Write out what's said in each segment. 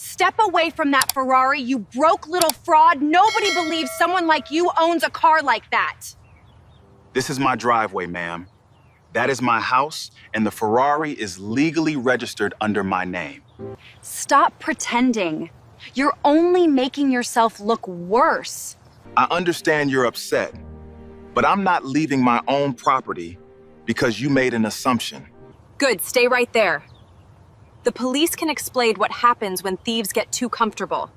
Step away from that Ferrari, you broke little fraud. Nobody believes someone like you owns a car like that. This is my driveway, ma'am. That is my house, and the Ferrari is legally registered under my name. Stop pretending. You're only making yourself look worse. I understand you're upset, but I'm not leaving my own property because you made an assumption. Good, stay right there. The police can explain what happens when thieves get too comfortable.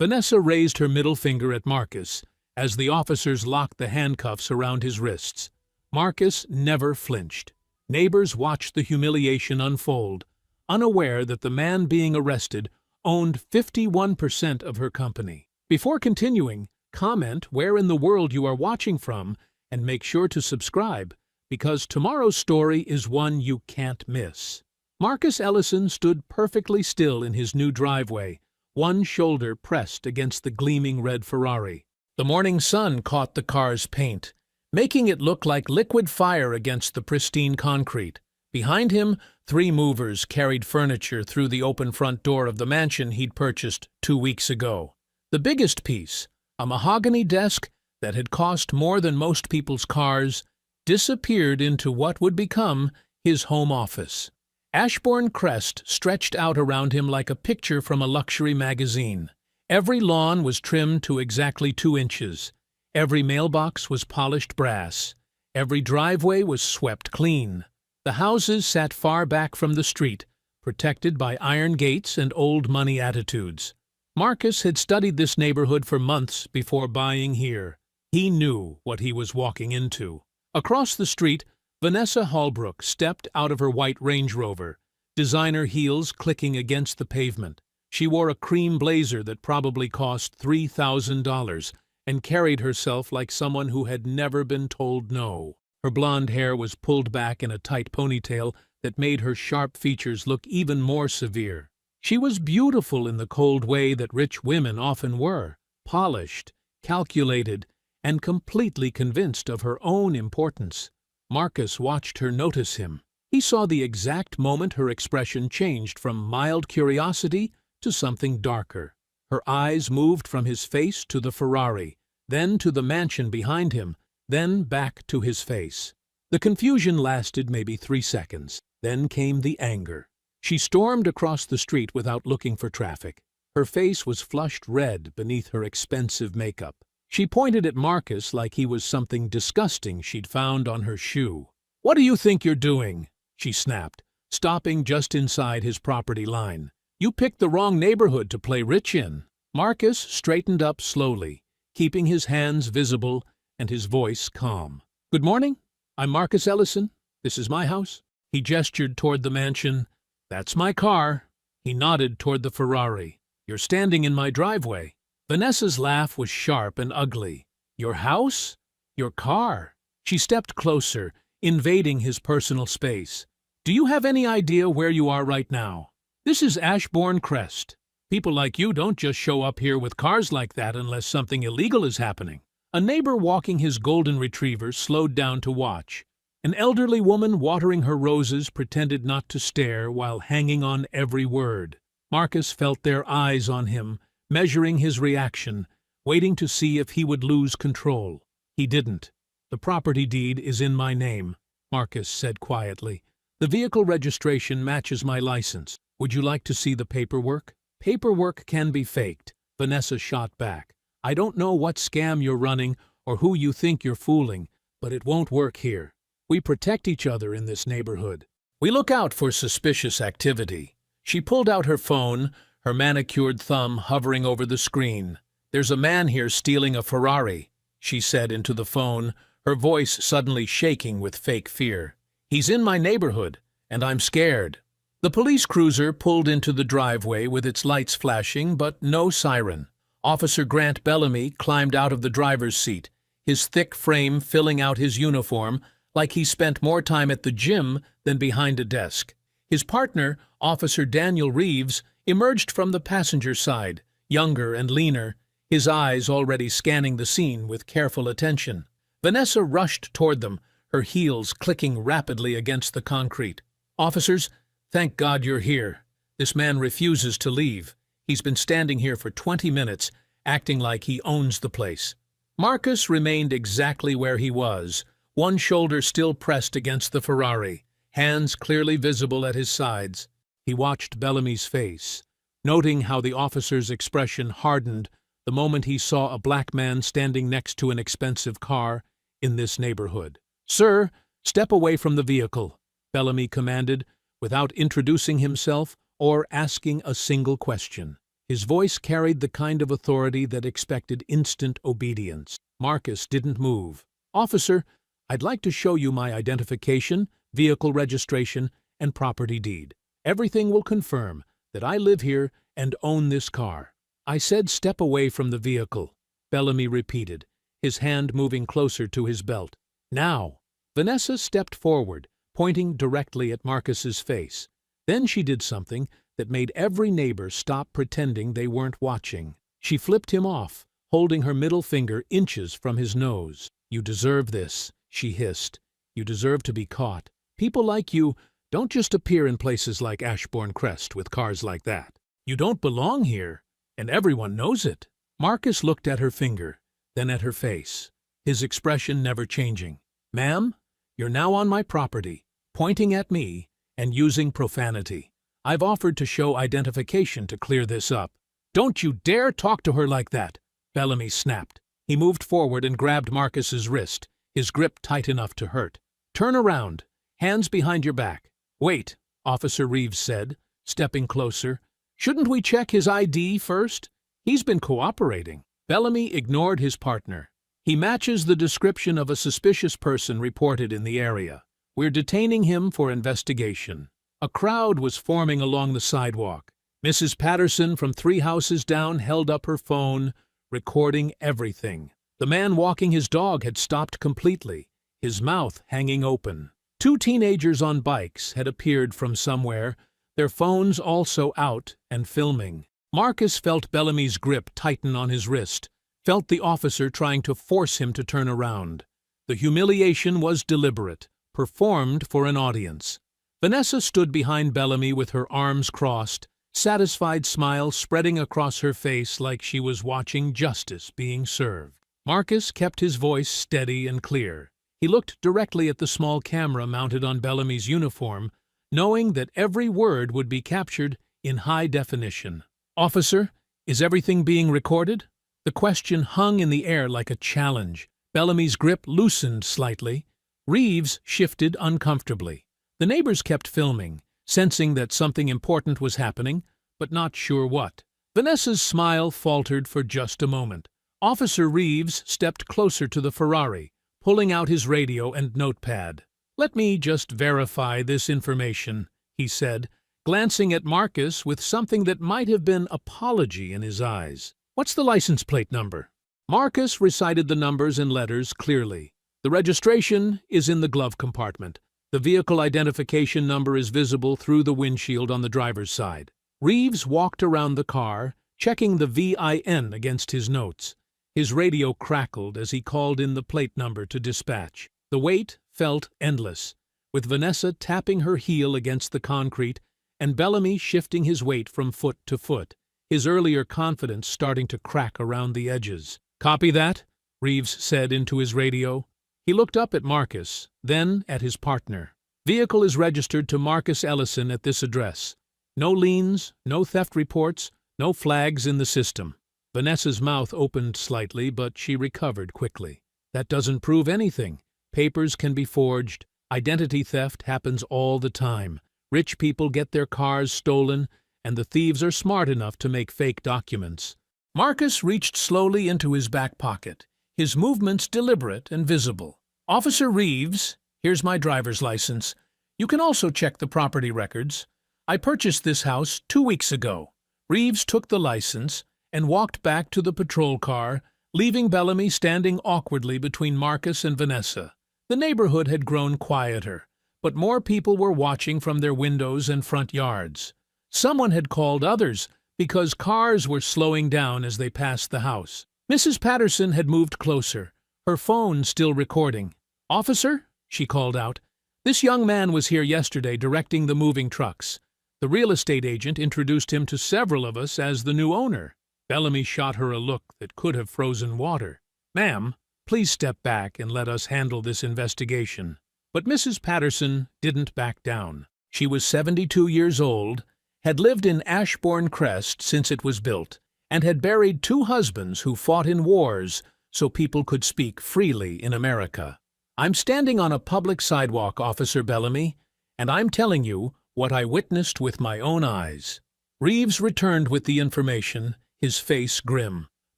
Vanessa raised her middle finger at Marcus as the officers locked the handcuffs around his wrists. Marcus never flinched. Neighbors watched the humiliation unfold, unaware that the man being arrested owned 51% of her company. Before continuing, comment where in the world you are watching from and make sure to subscribe, because tomorrow's story is one you can't miss. Marcus Ellison stood perfectly still in his new driveway, one shoulder pressed against the gleaming red Ferrari. The morning sun caught the car's paint, making it look like liquid fire against the pristine concrete. Behind him, 3 movers carried furniture through the open front door of the mansion he'd purchased 2 weeks ago. The biggest piece, a mahogany desk that had cost more than most people's cars, disappeared into what would become his home office. Ashbourne Crest stretched out around him like a picture from a luxury magazine. Every lawn was trimmed to exactly 2 inches. Every mailbox was polished brass. Every driveway was swept clean. The houses sat far back from the street, protected by iron gates and old money attitudes. Marcus had studied this neighborhood for months before buying here. He knew what he was walking into. Across the street, Vanessa Holbrook stepped out of her white Range Rover, designer heels clicking against the pavement. She wore a cream blazer that probably cost $3,000 and carried herself like someone who had never been told no. Her blonde hair was pulled back in a tight ponytail that made her sharp features look even more severe. She was beautiful in the cold way that rich women often were, polished, calculated, and completely convinced of her own importance. Marcus watched her notice him. He saw the exact moment her expression changed from mild curiosity to something darker. Her eyes moved from his face to the Ferrari, then to the mansion behind him, then back to his face. The confusion lasted maybe 3 seconds. Then came the anger. She stormed across the street without looking for traffic. Her face was flushed red beneath her expensive makeup. She pointed at Marcus like he was something disgusting she'd found on her shoe. "What do you think you're doing?" she snapped, stopping just inside his property line. "You picked the wrong neighborhood to play rich in." Marcus straightened up slowly, keeping his hands visible and his voice calm. "Good morning. I'm Marcus Ellison. This is my house." He gestured toward the mansion. "That's my car." He nodded toward the Ferrari. "You're standing in my driveway." Vanessa's laugh was sharp and ugly. "Your house? Your car?" She stepped closer, invading his personal space. "Do you have any idea where you are right now? This is Ashbourne Crest. People like you don't just show up here with cars like that unless something illegal is happening." A neighbor walking his golden retriever slowed down to watch. An elderly woman watering her roses pretended not to stare while hanging on every word. Marcus felt their eyes on him, measuring his reaction, waiting to see if he would lose control. He didn't. "The property deed is in my name," Marcus said quietly. "The vehicle registration matches my license. Would you like to see the paperwork?" "Paperwork can be faked," Vanessa shot back. "I don't know what scam you're running or who you think you're fooling, but it won't work here. We protect each other in this neighborhood. We look out for suspicious activity." She pulled out her phone, her manicured thumb hovering over the screen. "There's a man here stealing a Ferrari," she said into the phone, her voice suddenly shaking with fake fear. "He's in my neighborhood, and I'm scared." The police cruiser pulled into the driveway with its lights flashing, but no siren. Officer Grant Bellamy climbed out of the driver's seat, his thick frame filling out his uniform like he spent more time at the gym than behind a desk. His partner, Officer Daniel Reeves, emerged from the passenger side, younger and leaner, his eyes already scanning the scene with careful attention. Vanessa rushed toward them, her heels clicking rapidly against the concrete. "Officers, thank God you're here. This man refuses to leave. He's been standing here for 20 minutes, acting like he owns the place. Marcus remained exactly where he was, one shoulder still pressed against the Ferrari, hands clearly visible at his sides. He watched Bellamy's face, noting how the officer's expression hardened the moment he saw a black man standing next to an expensive car in this neighborhood. "Sir, step away from the vehicle," Bellamy commanded, without introducing himself or asking a single question. His voice carried the kind of authority that expected instant obedience. Marcus didn't move. "Officer, I'd like to show you my identification, vehicle registration, and property deed. Everything will confirm that I live here and own this car." "I said step away from the vehicle," Bellamy repeated, his hand moving closer to his belt. "Now." Vanessa stepped forward, pointing directly at Marcus's face. Then she did something that made every neighbor stop pretending they weren't watching. She flipped him off, holding her middle finger inches from his nose. "You deserve this," she hissed. "You deserve to be caught. People like you don't just appear in places like Ashbourne Crest with cars like that. You don't belong here, and everyone knows it." Marcus looked at her finger, then at her face, his expression never changing. "Ma'am, you're now on my property, pointing at me and using profanity. I've offered to show identification to clear this up." "Don't you dare talk to her like that," Bellamy snapped. He moved forward and grabbed Marcus's wrist, his grip tight enough to hurt. "Turn around, hands behind your back." "Wait," Officer Reeves said, stepping closer. "Shouldn't we check his ID first? He's been cooperating." Bellamy ignored his partner. "He matches the description of a suspicious person reported in the area. We're detaining him for investigation." A crowd was forming along the sidewalk. Mrs. Patterson from 3 houses down held up her phone, recording everything. The man walking his dog had stopped completely, his mouth hanging open. 2 teenagers on bikes had appeared from somewhere, their phones also out and filming. Marcus felt Bellamy's grip tighten on his wrist, felt the officer trying to force him to turn around. The humiliation was deliberate, performed for an audience. Vanessa stood behind Bellamy with her arms crossed, satisfied smile spreading across her face like she was watching justice being served. Marcus kept his voice steady and clear. He looked directly at the small camera mounted on Bellamy's uniform, knowing that every word would be captured in high definition. "Officer, is everything being recorded?" The question hung in the air like a challenge. Bellamy's grip loosened slightly. Reeves shifted uncomfortably. The neighbors kept filming, sensing that something important was happening, but not sure what. Vanessa's smile faltered for just a moment. Officer Reeves stepped closer to the Ferrari, pulling out his radio and notepad. "Let me just verify this information," he said, glancing at Marcus with something that might have been apology in his eyes. "What's the license plate number?" Marcus recited the numbers and letters clearly. "The registration is in the glove compartment. The vehicle identification number is visible through the windshield on the driver's side." Reeves walked around the car, checking the VIN against his notes. His radio crackled as he called in the plate number to dispatch. The wait felt endless, with Vanessa tapping her heel against the concrete and Bellamy shifting his weight from foot to foot, his earlier confidence starting to crack around the edges. "Copy that," Reeves said into his radio. He looked up at Marcus, then at his partner. "Vehicle is registered to Marcus Ellison at this address. No liens, no theft reports, no flags in the system." Vanessa's mouth opened slightly, but she recovered quickly. "That doesn't prove anything. Papers can be forged. Identity theft happens all the time. Rich people get their cars stolen, and the thieves are smart enough to make fake documents." Marcus reached slowly into his back pocket, his movements deliberate and visible. "Officer Reeves, here's my driver's license. You can also check the property records. I purchased this house 2 weeks ago." Reeves took the license and walked back to the patrol car, leaving Bellamy standing awkwardly between Marcus and Vanessa. The neighborhood had grown quieter, but more people were watching from their windows and front yards. Someone had called others because cars were slowing down as they passed the house. Mrs. Patterson had moved closer, her phone still recording. "Officer," she called out, "this young man was here yesterday directing the moving trucks. The real estate agent introduced him to several of us as the new owner. Bellamy shot her a look that could have frozen water. "Ma'am, please step back and let us handle this investigation." But Mrs. Patterson didn't back down. She was 72 years old, had lived in Ashbourne Crest since it was built, and had buried 2 husbands who fought in wars so people could speak freely in America. "I'm standing on a public sidewalk, Officer Bellamy, and I'm telling you what I witnessed with my own eyes." Reeves returned with the information, his face grim.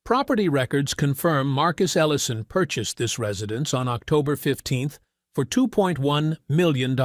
Property records confirm Marcus Ellison purchased this residence on October 15th for $2.1 million.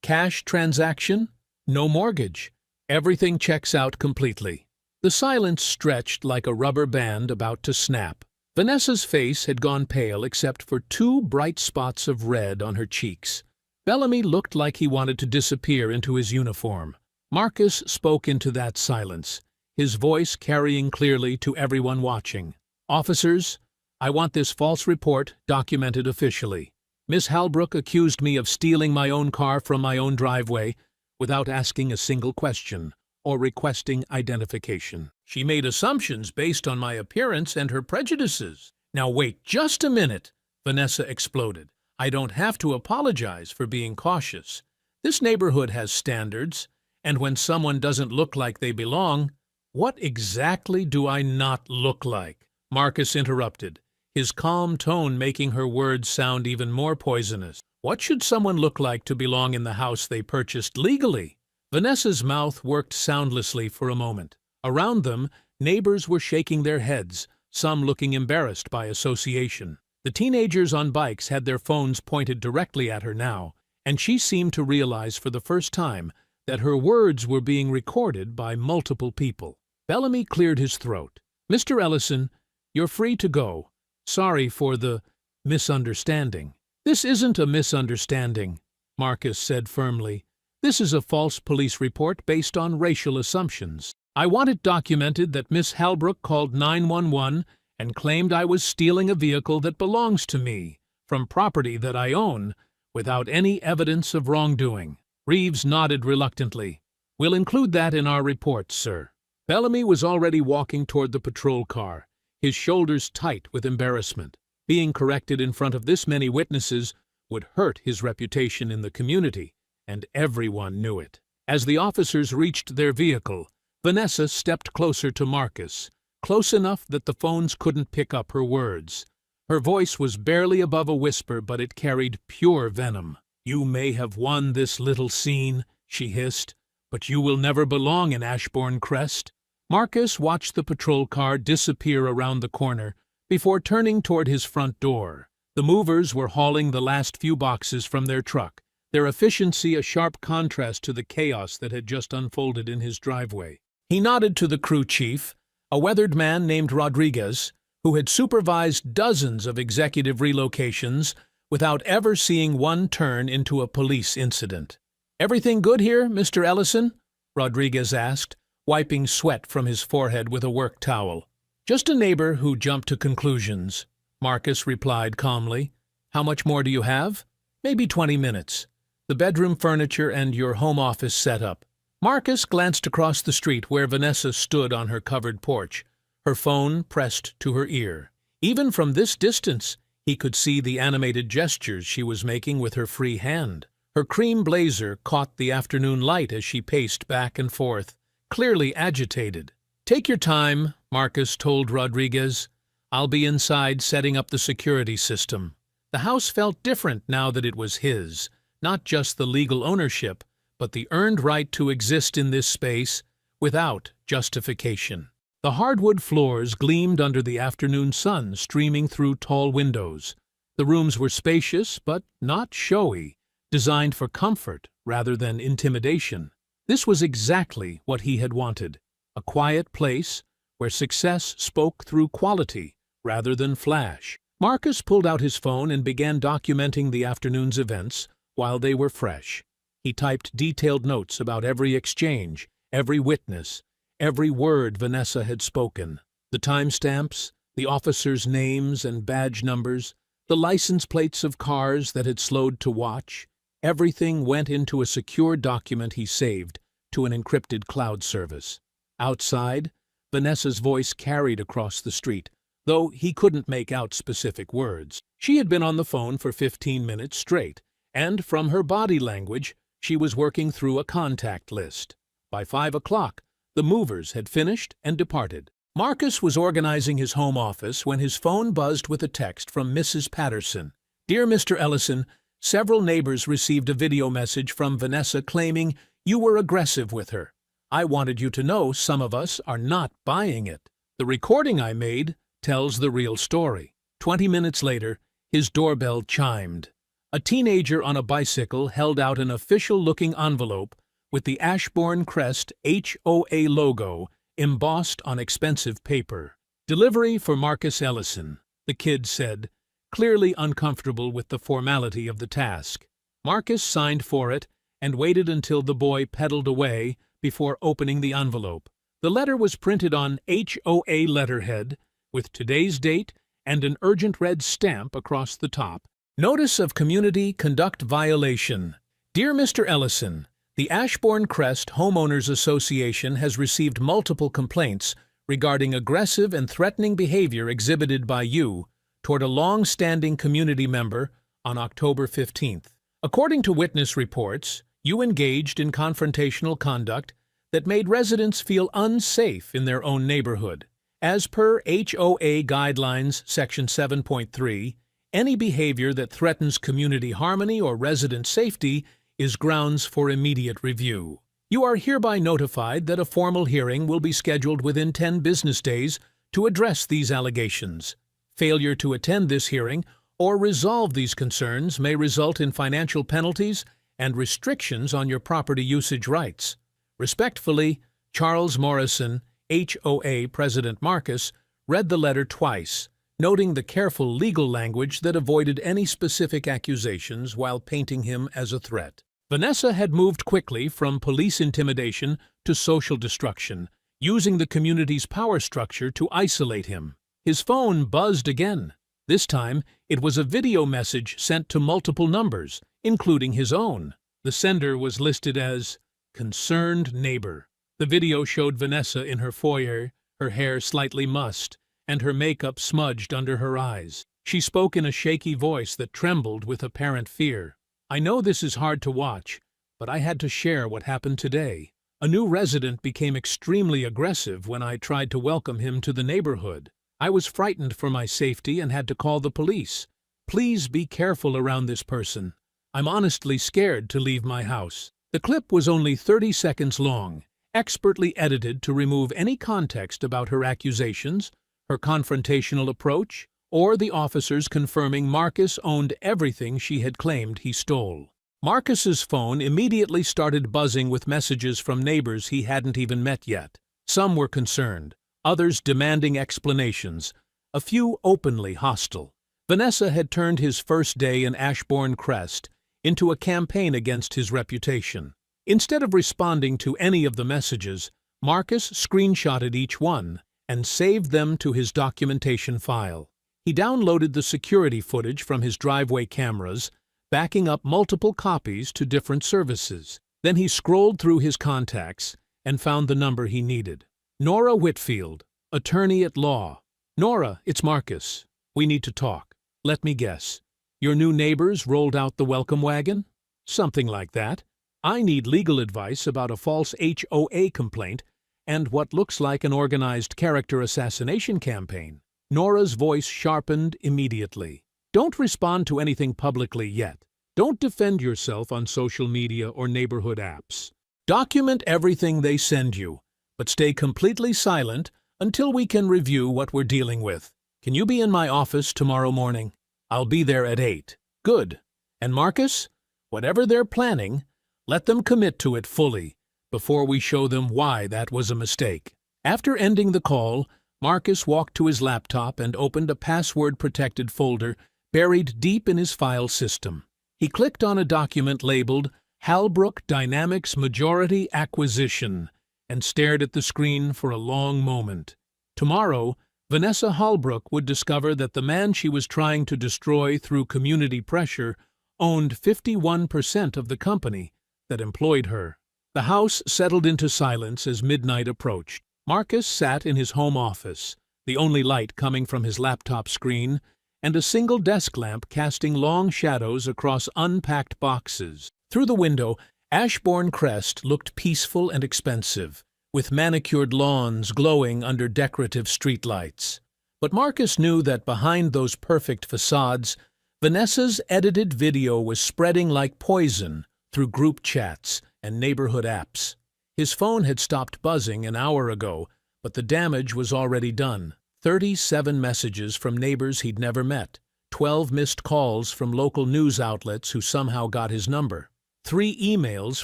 Cash transaction? No mortgage. Everything checks out completely. The silence stretched like a rubber band about to snap. Vanessa's face had gone pale except for 2 bright spots of red on her cheeks. Bellamy looked like he wanted to disappear into his uniform. Marcus spoke into that silence, his voice carrying clearly to everyone watching. "Officers, I want this false report documented officially. Miss Halbrook accused me of stealing my own car from my own driveway without asking a single question or requesting identification. She made assumptions based on my appearance and her prejudices." "Now wait just a minute," Vanessa exploded. "I don't have to apologize for being cautious. This neighborhood has standards, and when someone doesn't look like they belong—" "What exactly do I not look like?" Marcus interrupted, his calm tone making her words sound even more poisonous. "What should someone look like to belong in the house they purchased legally?" Vanessa's mouth worked soundlessly for a moment. Around them, neighbors were shaking their heads, some looking embarrassed by association. The teenagers on bikes had their phones pointed directly at her now, and she seemed to realize for the first time that her words were being recorded by multiple people. Bellamy cleared his throat. "Mr. Ellison, you're free to go. Sorry for the misunderstanding." "This isn't a misunderstanding," Marcus said firmly. "This is a false police report based on racial assumptions. I want it documented that Miss Halbrook called 911 and claimed I was stealing a vehicle that belongs to me from property that I own without any evidence of wrongdoing." Reeves nodded reluctantly. "We'll include that in our report, sir." Bellamy was already walking toward the patrol car, his shoulders tight with embarrassment. Being corrected in front of this many witnesses would hurt his reputation in the community, and everyone knew it. As the officers reached their vehicle, Vanessa stepped closer to Marcus, close enough that the phones couldn't pick up her words. Her voice was barely above a whisper, but it carried pure venom. "You may have won this little scene," she hissed, "but you will never belong in Ashbourne Crest." Marcus watched the patrol car disappear around the corner before turning toward his front door. The movers were hauling the last few boxes from their truck, their efficiency a sharp contrast to the chaos that had just unfolded in his driveway. He nodded to the crew chief, a weathered man named Rodriguez, who had supervised dozens of executive relocations without ever seeing one turn into a police incident. "Everything good here, Mr. Ellison?" Rodriguez asked, wiping sweat from his forehead with a work towel. "Just a neighbor who jumped to conclusions," Marcus replied calmly. "How much more do you have?" "Maybe 20 minutes. The bedroom furniture and your home office set up." Marcus glanced across the street where Vanessa stood on her covered porch, her phone pressed to her ear. Even from this distance, he could see the animated gestures she was making with her free hand. Her cream blazer caught the afternoon light as she paced back and forth, clearly agitated. "Take your time," Marcus told Rodriguez. "I'll be inside setting up the security system." The house felt different now that it was his, not just the legal ownership, but the earned right to exist in this space without justification. The hardwood floors gleamed under the afternoon sun streaming through tall windows. The rooms were spacious but not showy, designed for comfort rather than intimidation. This was exactly what he had wanted, a quiet place where success spoke through quality rather than flash. Marcus pulled out his phone and began documenting the afternoon's events while they were fresh. He typed detailed notes about every exchange, every witness, every word Vanessa had spoken. The timestamps, the officers' names and badge numbers, the license plates of cars that had slowed to watch, everything went into a secure document he saved to an encrypted cloud service. Outside, Vanessa's voice carried across the street, though he couldn't make out specific words. She had been on the phone for 15 minutes straight, and from her body language, she was working through a contact list. By 5 o'clock, the movers had finished and departed. Marcus was organizing his home office when his phone buzzed with a text from Mrs. Patterson. "Dear Mr. Ellison, several neighbors received a video message from Vanessa claiming you were aggressive with her. I wanted you to know some of us are not buying it. The recording I made tells the real story." 20 minutes later, his doorbell chimed. A teenager on a bicycle held out an official-looking envelope with the Ashbourne Crest HOA logo embossed on expensive paper. "Delivery for Marcus Ellison," the kid said, clearly uncomfortable with the formality of the task. Marcus signed for it and waited until the boy pedaled away before opening the envelope. The letter was printed on HOA letterhead with today's date and an urgent red stamp across the top. "Notice of Community Conduct Violation. Dear Mr. Ellison, the Ashbourne Crest Homeowners Association has received multiple complaints regarding aggressive and threatening behavior exhibited by you toward a long-standing community member on October 15th. According to witness reports, you engaged in confrontational conduct that made residents feel unsafe in their own neighborhood. As per HOA Guidelines Section 7.3, any behavior that threatens community harmony or resident safety is grounds for immediate review. You are hereby notified that a formal hearing will be scheduled within 10 business days to address these allegations. Failure to attend this hearing or resolve these concerns may result in financial penalties and restrictions on your property usage rights. Respectfully, Charles Morrison, HOA President Marcus, read the letter twice, noting the careful legal language that avoided any specific accusations while painting him as a threat. Vanessa had moved quickly from police intimidation to social destruction, using the community's power structure to isolate him. His phone buzzed again. This time, it was a video message sent to multiple numbers, including his own. The sender was listed as Concerned Neighbor. The video showed Vanessa in her foyer, her hair slightly mussed, and her makeup smudged under her eyes. She spoke in a shaky voice that trembled with apparent fear. "I know this is hard to watch, but I had to share what happened today. A new resident became extremely aggressive when I tried to welcome him to the neighborhood. I was frightened for my safety and had to call the police. Please be careful around this person. I'm honestly scared to leave my house." The clip was only 30 seconds long, expertly edited to remove any context about her accusations, her confrontational approach, or the officers confirming Marcus owned everything she had claimed he stole. Marcus's phone immediately started buzzing with messages from neighbors he hadn't even met yet. Some were concerned, others demanding explanations, a few openly hostile. Vanessa had turned his first day in Ashbourne Crest into a campaign against his reputation. Instead of responding to any of the messages, Marcus screenshotted each one and saved them to his documentation file. He downloaded the security footage from his driveway cameras, backing up multiple copies to different services. Then he scrolled through his contacts and found the number he needed. Nora Whitfield, attorney at law. "Nora, it's Marcus. We need to talk. Let me guess. Your new neighbors rolled out the welcome wagon?" "Something like that. I need legal advice about a false HOA complaint and what looks like an organized character assassination campaign." Nora's voice sharpened immediately. "Don't respond to anything publicly yet. Don't defend yourself on social media or neighborhood apps. Document everything they send you, but stay completely silent until we can review what we're dealing with. Can you be in my office tomorrow morning? I'll be there at 8. Good. And Marcus, whatever they're planning, let them commit to it fully before we show them why that was a mistake." After ending the call, Marcus walked to his laptop and opened a password-protected folder buried deep in his file system. He clicked on a document labeled Halbrook Dynamics Majority Acquisition and stared at the screen for a long moment. Tomorrow, Vanessa Halbrook would discover that the man she was trying to destroy through community pressure owned 51% of the company that employed her. The house settled into silence as midnight approached. Marcus sat in his home office, the only light coming from his laptop screen, and a single desk lamp casting long shadows across unpacked boxes. Through the window, Ashbourne Crest looked peaceful and expensive, with manicured lawns glowing under decorative streetlights. But Marcus knew that behind those perfect facades, Vanessa's edited video was spreading like poison through group chats and neighborhood apps. His phone had stopped buzzing an hour ago, but the damage was already done. 37 messages from neighbors he'd never met, 12 missed calls from local news outlets who somehow got his number, 3 emails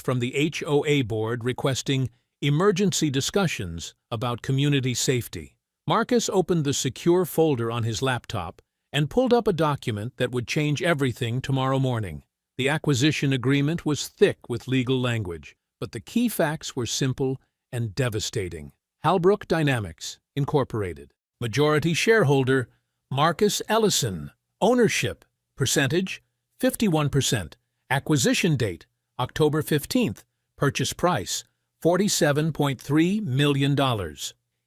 from the HOA board requesting emergency discussions about community safety. Marcus opened the secure folder on his laptop and pulled up a document that would change everything tomorrow morning. The acquisition agreement was thick with legal language, but the key facts were simple and devastating. Halbrook Dynamics, Incorporated. Majority shareholder, Marcus Ellison. Ownership, percentage, 51%. Acquisition date, October 15th. Purchase price, $47.3 million.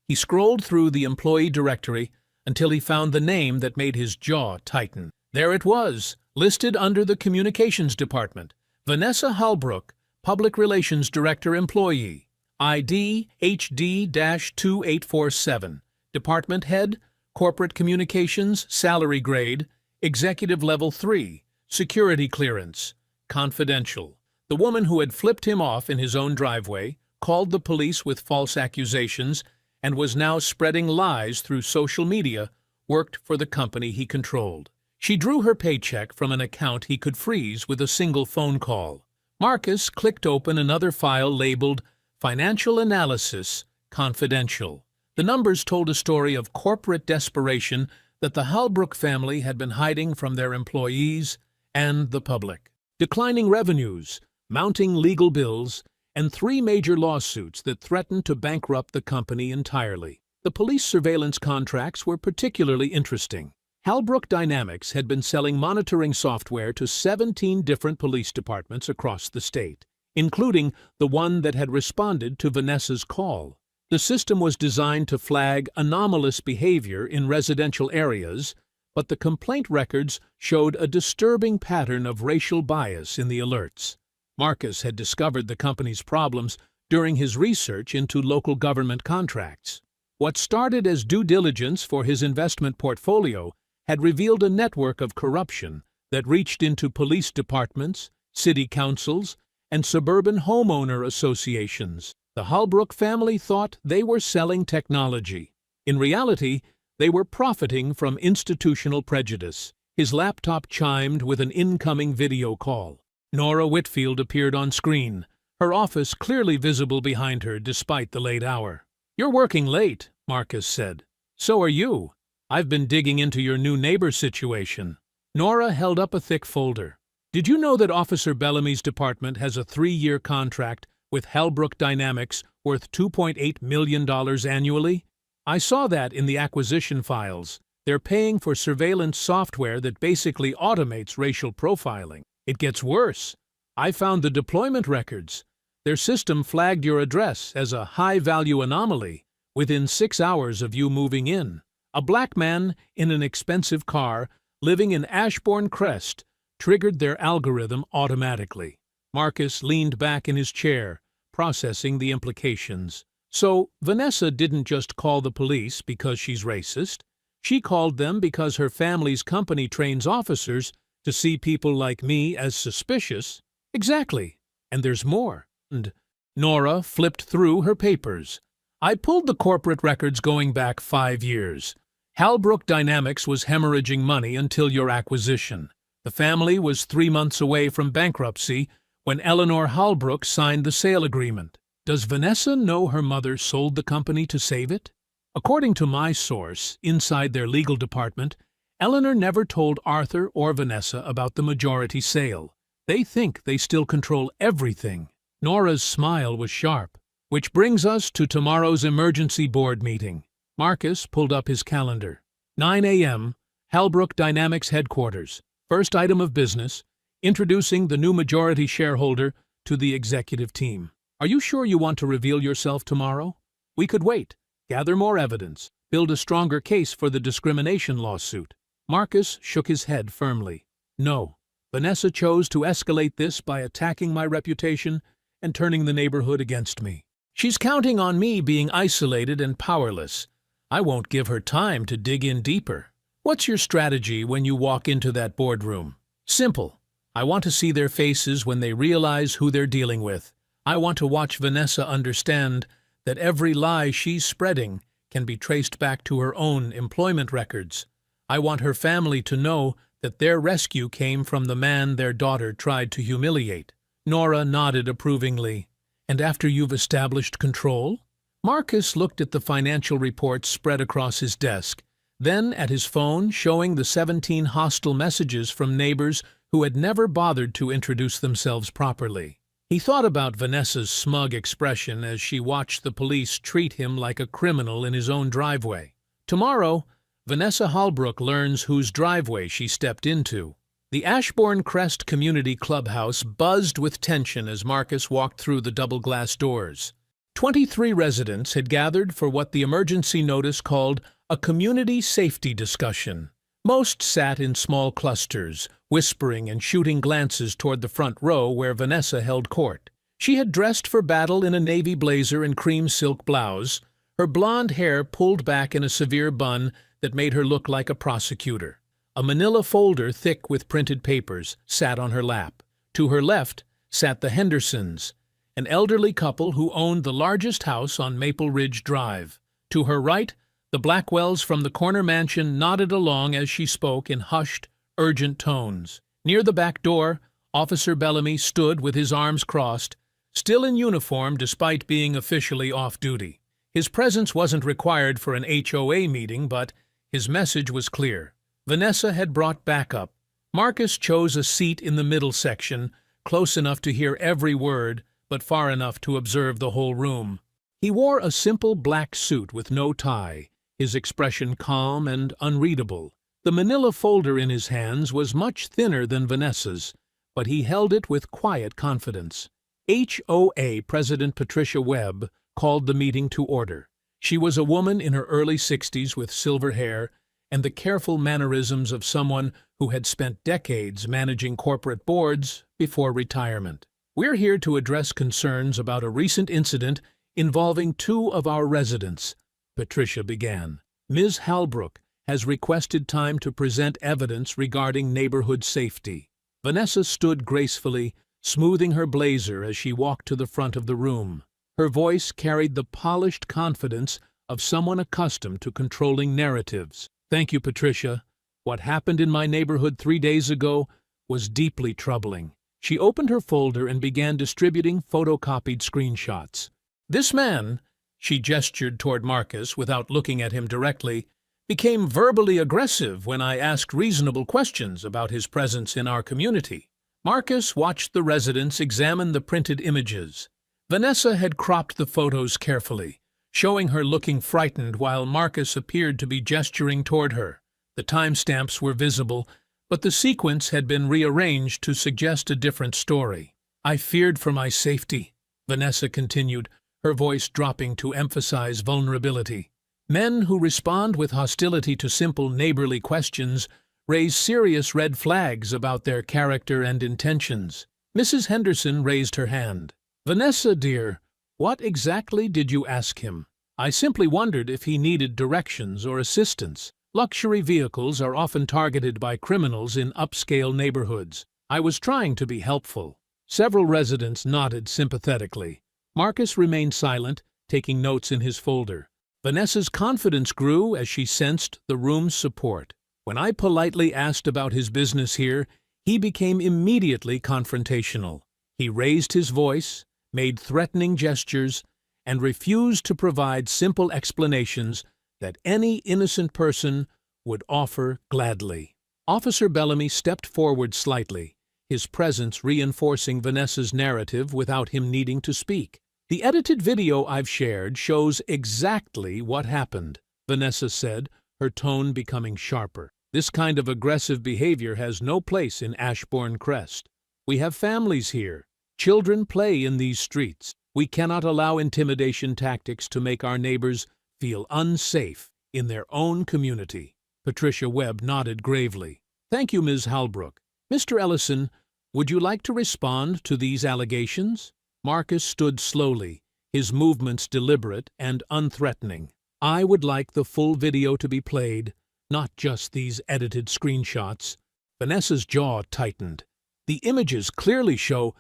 He scrolled through the employee directory until he found the name that made his jaw tighten. There it was, listed under the Communications Department. Vanessa Halbrook, Public Relations Director Employee. ID HD-2847. Department Head, Corporate Communications, Salary Grade, Executive Level 3, Security Clearance, Confidential. The woman who had flipped him off in his own driveway, called the police with false accusations, and was now spreading lies through social media, worked for the company he controlled. She drew her paycheck from an account he could freeze with a single phone call. Marcus clicked open another file labeled Financial Analysis, Confidential. The numbers told a story of corporate desperation that the Halbrook family had been hiding from their employees and the public. Declining revenues, mounting legal bills, and 3 major lawsuits that threatened to bankrupt the company entirely. The police surveillance contracts were particularly interesting. Halbrook Dynamics had been selling monitoring software to 17 different police departments across the state, including the one that had responded to Vanessa's call. The system was designed to flag anomalous behavior in residential areas, but the complaint records showed a disturbing pattern of racial bias in the alerts. Marcus had discovered the company's problems during his research into local government contracts. What started as due diligence for his investment portfolio had revealed a network of corruption that reached into police departments, city councils, and suburban homeowner associations. The Halbrook family thought they were selling technology. In reality, they were profiting from institutional prejudice. His laptop chimed with an incoming video call. Nora Whitfield appeared on screen, her office clearly visible behind her despite the late hour. "You're working late," Marcus said. "So are you. I've been digging into your new neighbor situation." Nora held up a thick folder. "Did you know that Officer Bellamy's department has a 3-year contract with Halbrook Dynamics worth $2.8 million annually? I saw that in the acquisition files. They're paying for surveillance software that basically automates racial profiling. It gets worse. I found the deployment records. Their system flagged your address as a high-value anomaly within 6 hours of you moving in. A black man in an expensive car living in Ashbourne Crest triggered their algorithm automatically." Marcus leaned back in his chair, processing the implications. So, Vanessa didn't just call the police because she's racist. She called them because her family's company trains officers to see people like me as suspicious. Exactly. And there's more. And Nora flipped through her papers. "I pulled the corporate records going back 5 years. Halbrook Dynamics was hemorrhaging money until your acquisition. The family was 3 months away from bankruptcy when Eleanor Halbrook signed the sale agreement. Does Vanessa know her mother sold the company to save it? According to my source, inside their legal department, Eleanor never told Arthur or Vanessa about the majority sale. They think they still control everything." Nora's smile was sharp. "Which brings us to tomorrow's emergency board meeting." Marcus pulled up his calendar. 9 a.m., Halbrook Dynamics headquarters. First item of business, introducing the new majority shareholder to the executive team. Are you sure you want to reveal yourself tomorrow? We could wait, gather more evidence, build a stronger case for the discrimination lawsuit. Marcus shook his head firmly. No, Vanessa chose to escalate this by attacking my reputation and turning the neighborhood against me. She's counting on me being isolated and powerless. I won't give her time to dig in deeper. What's your strategy when you walk into that boardroom? Simple. I want to see their faces when they realize who they're dealing with. I want to watch Vanessa understand that every lie she's spreading can be traced back to her own employment records. I want her family to know that their rescue came from the man their daughter tried to humiliate. Nora nodded approvingly. And after you've established control? Marcus looked at the financial reports spread across his desk, then at his phone showing the 17 hostile messages from neighbors who had never bothered to introduce themselves properly. He thought about Vanessa's smug expression as she watched the police treat him like a criminal in his own driveway. Tomorrow, Vanessa Holbrook learns whose driveway she stepped into. The Ashbourne Crest Community Clubhouse buzzed with tension as Marcus walked through the double-glass doors. 23 residents had gathered for what the emergency notice called a community safety discussion. Most sat in small clusters, whispering and shooting glances toward the front row where Vanessa held court. She had dressed for battle in a navy blazer and cream silk blouse, her blonde hair pulled back in a severe bun that made her look like a prosecutor. A manila folder thick with printed papers sat on her lap. To her left sat the Hendersons, an elderly couple who owned the largest house on Maple Ridge Drive. To her right, the Blackwells from the corner mansion nodded along as she spoke in hushed, urgent tones. Near the back door, Officer Bellamy stood with his arms crossed, still in uniform despite being officially off-duty. His presence wasn't required for an HOA meeting, but his message was clear. Vanessa had brought backup. Marcus chose a seat in the middle section, close enough to hear every word, but far enough to observe the whole room. He wore a simple black suit with no tie, his expression calm and unreadable. The manila folder in his hands was much thinner than Vanessa's, but he held it with quiet confidence. HOA President Patricia Webb called the meeting to order. She was a woman in her early 60s with silver hair and the careful mannerisms of someone who had spent decades managing corporate boards before retirement. We're here to address concerns about a recent incident involving 2 of our residents, Patricia began. Ms. Holbrook has requested time to present evidence regarding neighborhood safety. Vanessa stood gracefully, smoothing her blazer as she walked to the front of the room. Her voice carried the polished confidence of someone accustomed to controlling narratives. Thank you, Patricia. What happened in my neighborhood 3 days ago was deeply troubling. She opened her folder and began distributing photocopied screenshots. This man, she gestured toward Marcus without looking at him directly, became verbally aggressive when I asked reasonable questions about his presence in our community. Marcus watched the residents examine the printed images. Vanessa had cropped the photos carefully, showing her looking frightened while Marcus appeared to be gesturing toward her. The timestamps were visible, but the sequence had been rearranged to suggest a different story. I feared for my safety, Vanessa continued, her voice dropping to emphasize vulnerability. Men who respond with hostility to simple neighborly questions raise serious red flags about their character and intentions. Mrs. Henderson raised her hand. Vanessa, dear, what exactly did you ask him? I simply wondered if he needed directions or assistance. Luxury vehicles are often targeted by criminals in upscale neighborhoods. I was trying to be helpful. Several residents nodded sympathetically. Marcus remained silent, taking notes in his folder. Vanessa's confidence grew as she sensed the room's support. When I politely asked about his business here, he became immediately confrontational. He raised his voice, made threatening gestures, and refused to provide simple explanations that any innocent person would offer gladly. Officer Bellamy stepped forward slightly, his presence reinforcing Vanessa's narrative without him needing to speak. The edited video I've shared shows exactly what happened, Vanessa said, her tone becoming sharper. This kind of aggressive behavior has no place in Ashbourne Crest. We have families here. Children play in these streets. We cannot allow intimidation tactics to make our neighbors feel unsafe in their own community. Patricia Webb nodded gravely. Thank you, Ms. Halbrook. Mr. Ellison, would you like to respond to these allegations? Marcus stood slowly, his movements deliberate and unthreatening. I would like the full video to be played, not just these edited screenshots. Vanessa's jaw tightened. The images clearly show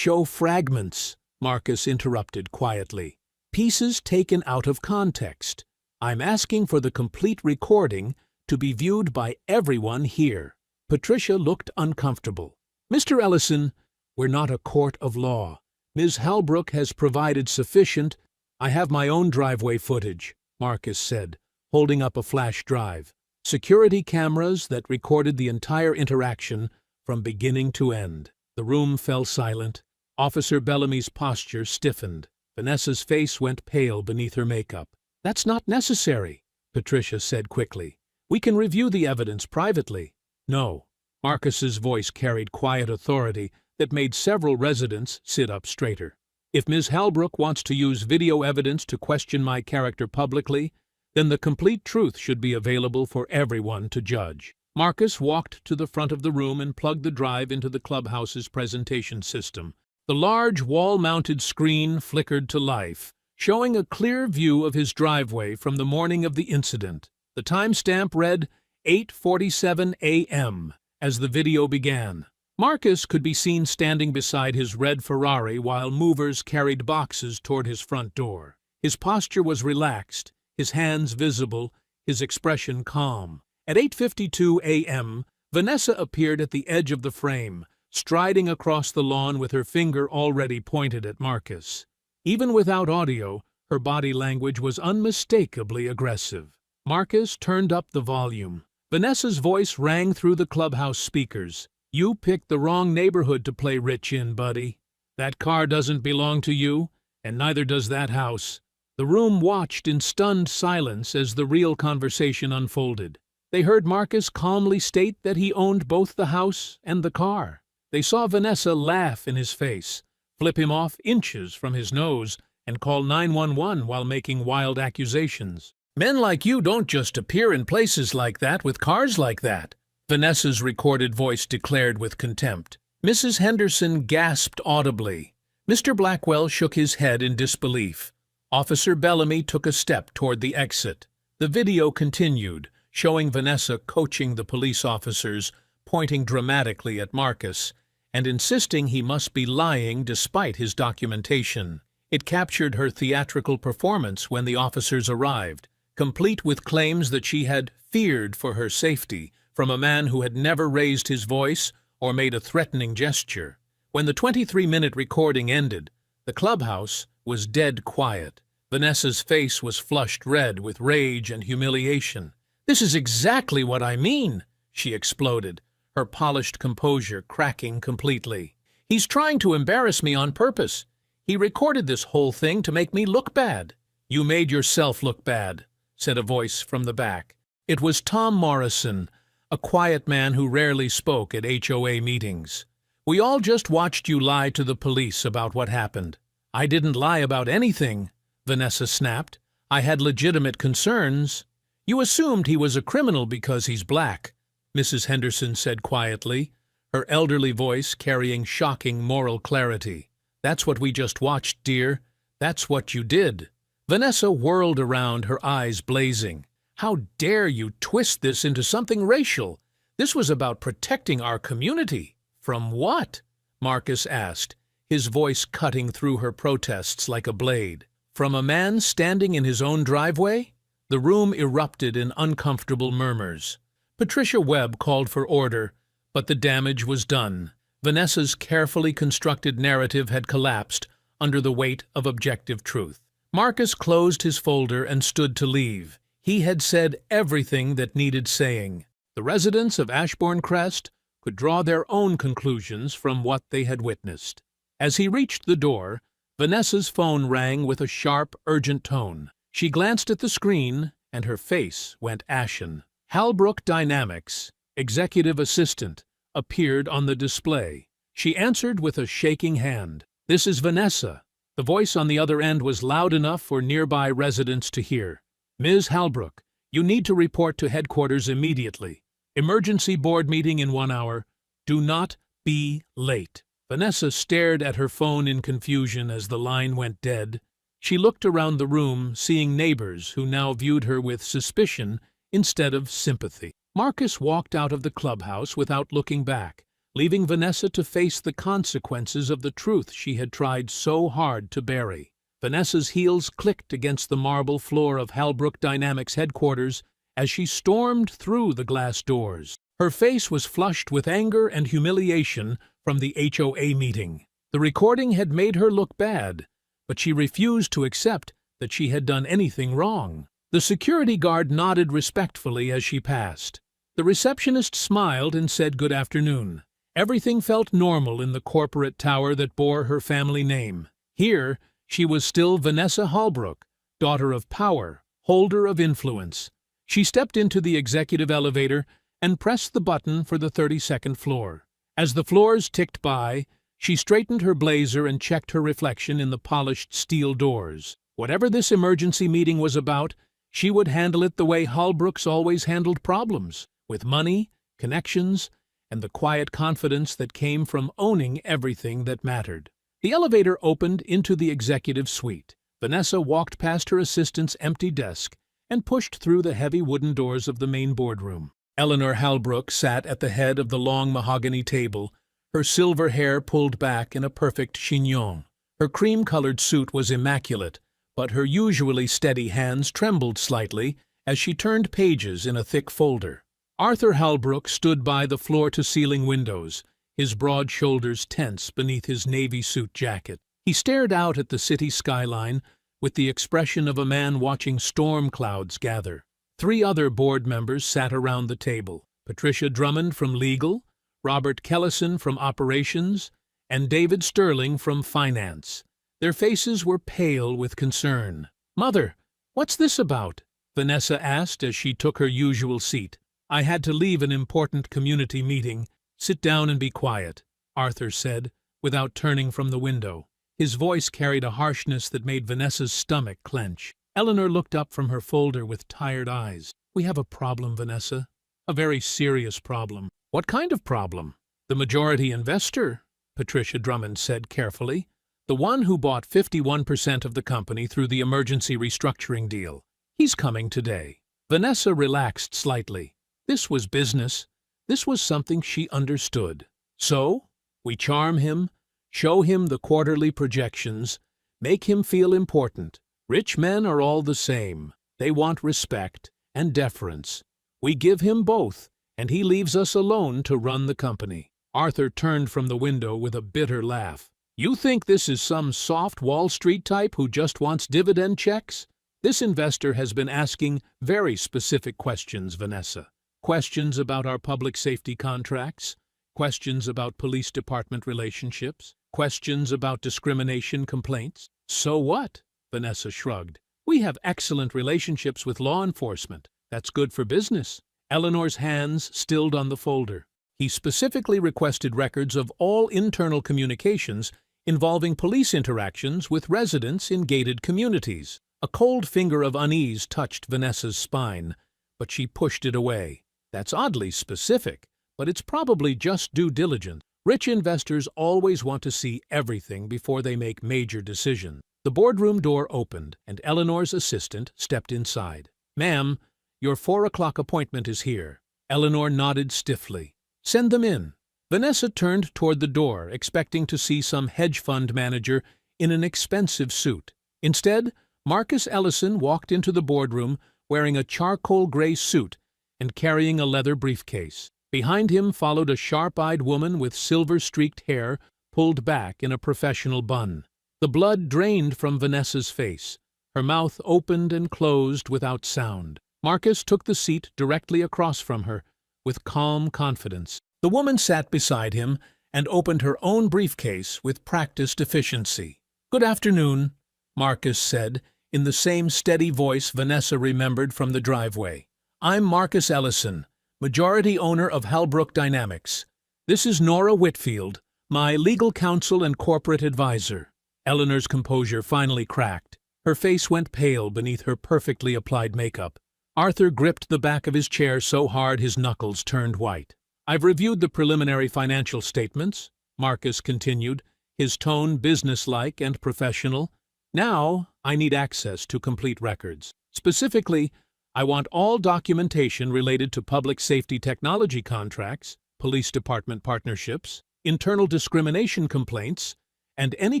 fragments, Marcus interrupted quietly. Pieces taken out of context. I'm asking for the complete recording to be viewed by everyone here. Patricia looked uncomfortable. Mr. Ellison, we're not a court of law. Ms. Halbrook has provided sufficient. I have my own driveway footage, Marcus said, holding up a flash drive. Security cameras that recorded the entire interaction from beginning to end. The room fell silent. Officer Bellamy's posture stiffened. Vanessa's face went pale beneath her makeup. That's not necessary, Patricia said quickly. We can review the evidence privately. No. Marcus's voice carried quiet authority that made several residents sit up straighter. If Ms. Halbrook wants to use video evidence to question my character publicly, then the complete truth should be available for everyone to judge. Marcus walked to the front of the room and plugged the drive into the clubhouse's presentation system. The large wall-mounted screen flickered to life, showing a clear view of his driveway from the morning of the incident. The timestamp read 8:47 a.m. as the video began. Marcus could be seen standing beside his red Ferrari while movers carried boxes toward his front door. His posture was relaxed, his hands visible, his expression calm. At 8:52 a.m., Vanessa appeared at the edge of the frame, striding across the lawn with her finger already pointed at Marcus. Even without audio, her body language was unmistakably aggressive. Marcus turned up the volume. Vanessa's voice rang through the clubhouse speakers. You picked the wrong neighborhood to play rich in, buddy. That car doesn't belong to you, and neither does that house. The room watched in stunned silence as the real conversation unfolded. They heard Marcus calmly state that he owned both the house and the car. They saw Vanessa laugh in his face, flip him off inches from his nose, and call 911 while making wild accusations. Men like you don't just appear in places like that with cars like that, Vanessa's recorded voice declared with contempt. Mrs. Henderson gasped audibly. Mr. Blackwell shook his head in disbelief. Officer Bellamy took a step toward the exit. The video continued, showing Vanessa coaching the police officers, pointing dramatically at Marcus, and insisting he must be lying despite his documentation. It captured her theatrical performance when the officers arrived, complete with claims that she had feared for her safety from a man who had never raised his voice or made a threatening gesture. When the 23-minute recording ended, the clubhouse was dead quiet. Vanessa's face was flushed red with rage and humiliation. "This is exactly what I mean," she exploded, her polished composure cracking completely. "He's trying to embarrass me on purpose. He recorded this whole thing to make me look bad." "You made yourself look bad," said a voice from the back. It was Tom Morrison, a quiet man who rarely spoke at HOA meetings. "We all just watched you lie to the police about what happened." "I didn't lie about anything," Vanessa snapped. "I had legitimate concerns." "You assumed he was a criminal because he's black," Mrs. Henderson said quietly, her elderly voice carrying shocking moral clarity. "That's what we just watched, dear. That's what you did." Vanessa whirled around, her eyes blazing. "How dare you twist this into something racial? This was about protecting our community." "From what?" Marcus asked, his voice cutting through her protests like a blade. "From a man standing in his own driveway?" The room erupted in uncomfortable murmurs. Patricia Webb called for order, but the damage was done. Vanessa's carefully constructed narrative had collapsed under the weight of objective truth. Marcus closed his folder and stood to leave. He had said everything that needed saying. The residents of Ashbourne Crest could draw their own conclusions from what they had witnessed. As he reached the door, Vanessa's phone rang with a sharp, urgent tone. She glanced at the screen, and her face went ashen. Halbrook Dynamics, executive assistant, appeared on the display. She answered with a shaking hand. "This is Vanessa." The voice on the other end was loud enough for nearby residents to hear. "Ms. Halbrook, you need to report to headquarters immediately. Emergency board meeting in 1 hour. Do not be late." Vanessa stared at her phone in confusion as the line went dead. She looked around the room, seeing neighbors who now viewed her with suspicion instead of sympathy. Marcus walked out of the clubhouse without looking back, leaving Vanessa to face the consequences of the truth she had tried so hard to bury. Vanessa's heels clicked against the marble floor of Halbrook Dynamics headquarters as she stormed through the glass doors. Her face was flushed with anger and humiliation from the HOA meeting. The recording had made her look bad, but she refused to accept that she had done anything wrong. The security guard nodded respectfully as she passed. The receptionist smiled and said good afternoon. Everything felt normal in the corporate tower that bore her family name. Here, she was still Vanessa Halbrook, daughter of power, holder of influence. She stepped into the executive elevator and pressed the button for the 32nd floor. As the floors ticked by, she straightened her blazer and checked her reflection in the polished steel doors. Whatever this emergency meeting was about, she would handle it the way Halbrooks always handled problems, with money, connections, and the quiet confidence that came from owning everything that mattered. The elevator opened into the executive suite. Vanessa walked past her assistant's empty desk and pushed through the heavy wooden doors of the main boardroom. Eleanor Halbrook sat at the head of the long mahogany table, her silver hair pulled back in a perfect chignon. Her cream-colored suit was immaculate, but her usually steady hands trembled slightly as she turned pages in a thick folder. Arthur Halbrook stood by the floor-to-ceiling windows, his broad shoulders tense beneath his navy suit jacket. He stared out at the city skyline with the expression of a man watching storm clouds gather. 3 other board members sat around the table: Patricia Drummond from Legal, Robert Kellison from Operations, and David Sterling from Finance. Their faces were pale with concern. "Mother, what's this about?" Vanessa asked as she took her usual seat. "I had to leave an important community meeting. Sit down and be quiet," Arthur said, without turning from the window. His voice carried a harshness that made Vanessa's stomach clench. Eleanor looked up from her folder with tired eyes. "We have a problem, Vanessa. A very serious problem." "What kind of problem?" "The majority investor," Patricia Drummond said carefully. "The one who bought 51% of the company through the emergency restructuring deal. He's coming today." Vanessa relaxed slightly. This was business. This was something she understood. "So, we charm him, show him the quarterly projections, make him feel important. Rich men are all the same. They want respect and deference. We give him both, and he leaves us alone to run the company." Arthur turned from the window with a bitter laugh. "You think this is some soft Wall Street type who just wants dividend checks? This investor has been asking very specific questions, Vanessa. Questions about our public safety contracts, questions about police department relationships, questions about discrimination complaints." "So what?" Vanessa shrugged. "We have excellent relationships with law enforcement. That's good for business." Eleanor's hands stilled on the folder. "He specifically requested records of all internal communications involving police interactions with residents in gated communities." A cold finger of unease touched Vanessa's spine, but she pushed it away. "That's oddly specific, but it's probably just due diligence. Rich investors always want to see everything before they make major decisions." The boardroom door opened, and Eleanor's assistant stepped inside. "Ma'am, your 4 o'clock appointment is here." Eleanor nodded stiffly. "Send them in." Vanessa turned toward the door, expecting to see some hedge fund manager in an expensive suit. Instead, Marcus Ellison walked into the boardroom wearing a charcoal gray suit and carrying a leather briefcase. Behind him followed a sharp-eyed woman with silver-streaked hair pulled back in a professional bun. The blood drained from Vanessa's face. Her mouth opened and closed without sound. Marcus took the seat directly across from her, with calm confidence. The woman sat beside him and opened her own briefcase with practiced efficiency. "Good afternoon," Marcus said, in the same steady voice Vanessa remembered from the driveway. "I'm Marcus Ellison, majority owner of Halbrook Dynamics. This is Nora Whitfield, my legal counsel and corporate advisor." Eleanor's composure finally cracked. Her face went pale beneath her perfectly applied makeup. Arthur gripped the back of his chair so hard his knuckles turned white. "I've reviewed the preliminary financial statements," Marcus continued, his tone businesslike and professional. "Now, I need access to complete records. Specifically, I want all documentation related to public safety technology contracts, police department partnerships, internal discrimination complaints, and any